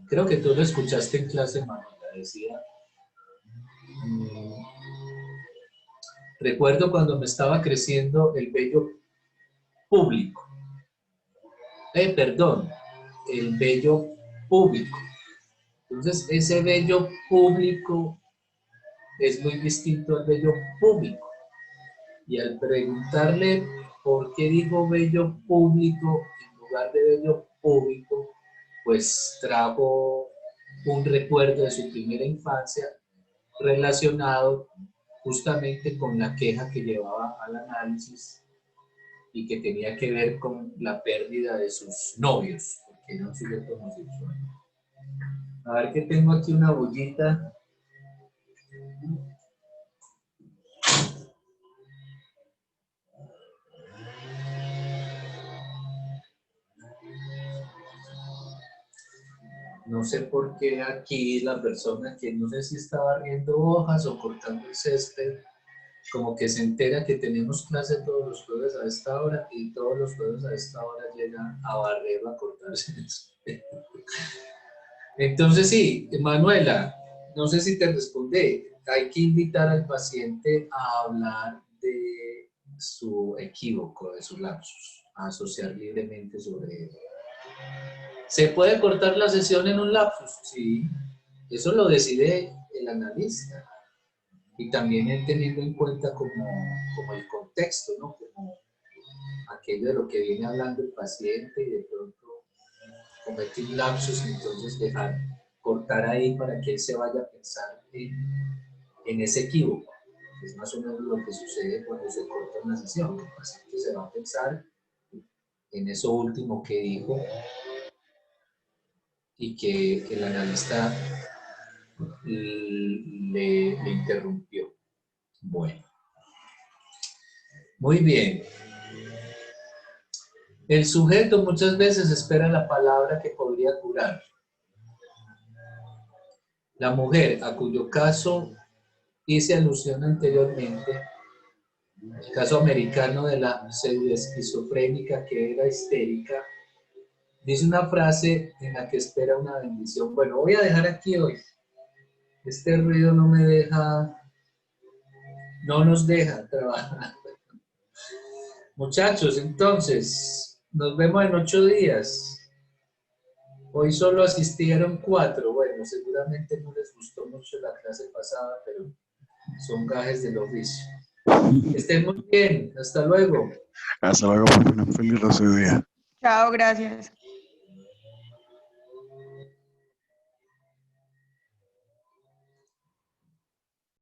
creo que tú lo escuchaste en clase, Manuela, decía, recuerdo cuando me estaba creciendo el vello público, perdón, el vello público. Entonces, ese vello público es muy distinto al vello público. Y al preguntarle por qué dijo vello público en lugar de vello público, pues trajo un recuerdo de su primera infancia relacionado justamente con la queja que llevaba al análisis y que tenía que ver con la pérdida de sus novios, porque era un sujeto homosexual. A ver que tengo aquí una bollita. No sé por qué aquí la persona que no sé si está barriendo hojas o cortando el césped, como que se entera que tenemos clase todos los jueves a esta hora y todos los jueves a esta hora llega a barrer o a cortarse el césped. Entonces sí, Manuela, no sé si te respondí, hay que invitar al paciente a hablar de su equívoco, de su lapsus, a asociar libremente sobre él. ¿Se puede cortar la sesión en un lapsus? Sí, eso lo decide el analista. Y también teniendo en cuenta como el contexto, ¿no? Como aquello de lo que viene hablando el paciente y de pronto comete un lapsus, entonces dejar cortar ahí para que él se vaya a pensar en ese equívoco. Es más o menos lo que sucede cuando se corta una sesión, que el paciente se va a pensar en eso último que dijo y que el analista le interrumpió. Bueno, muy bien. El sujeto muchas veces espera la palabra que podría curar. La mujer, a cuyo caso hice alusión anteriormente, el caso americano de la pseudoesquizofrénica que era histérica, dice una frase en la que espera una bendición. Bueno, voy a dejar aquí hoy. Este ruido no me deja, no nos deja trabajar. Muchachos, entonces, nos vemos en 8 días. Hoy solo asistieron 4. Bueno, seguramente no les gustó mucho la clase pasada, pero son gajes del oficio. Que estén muy bien. Hasta luego. Hasta luego, un feliz resto de día. Chao, gracias.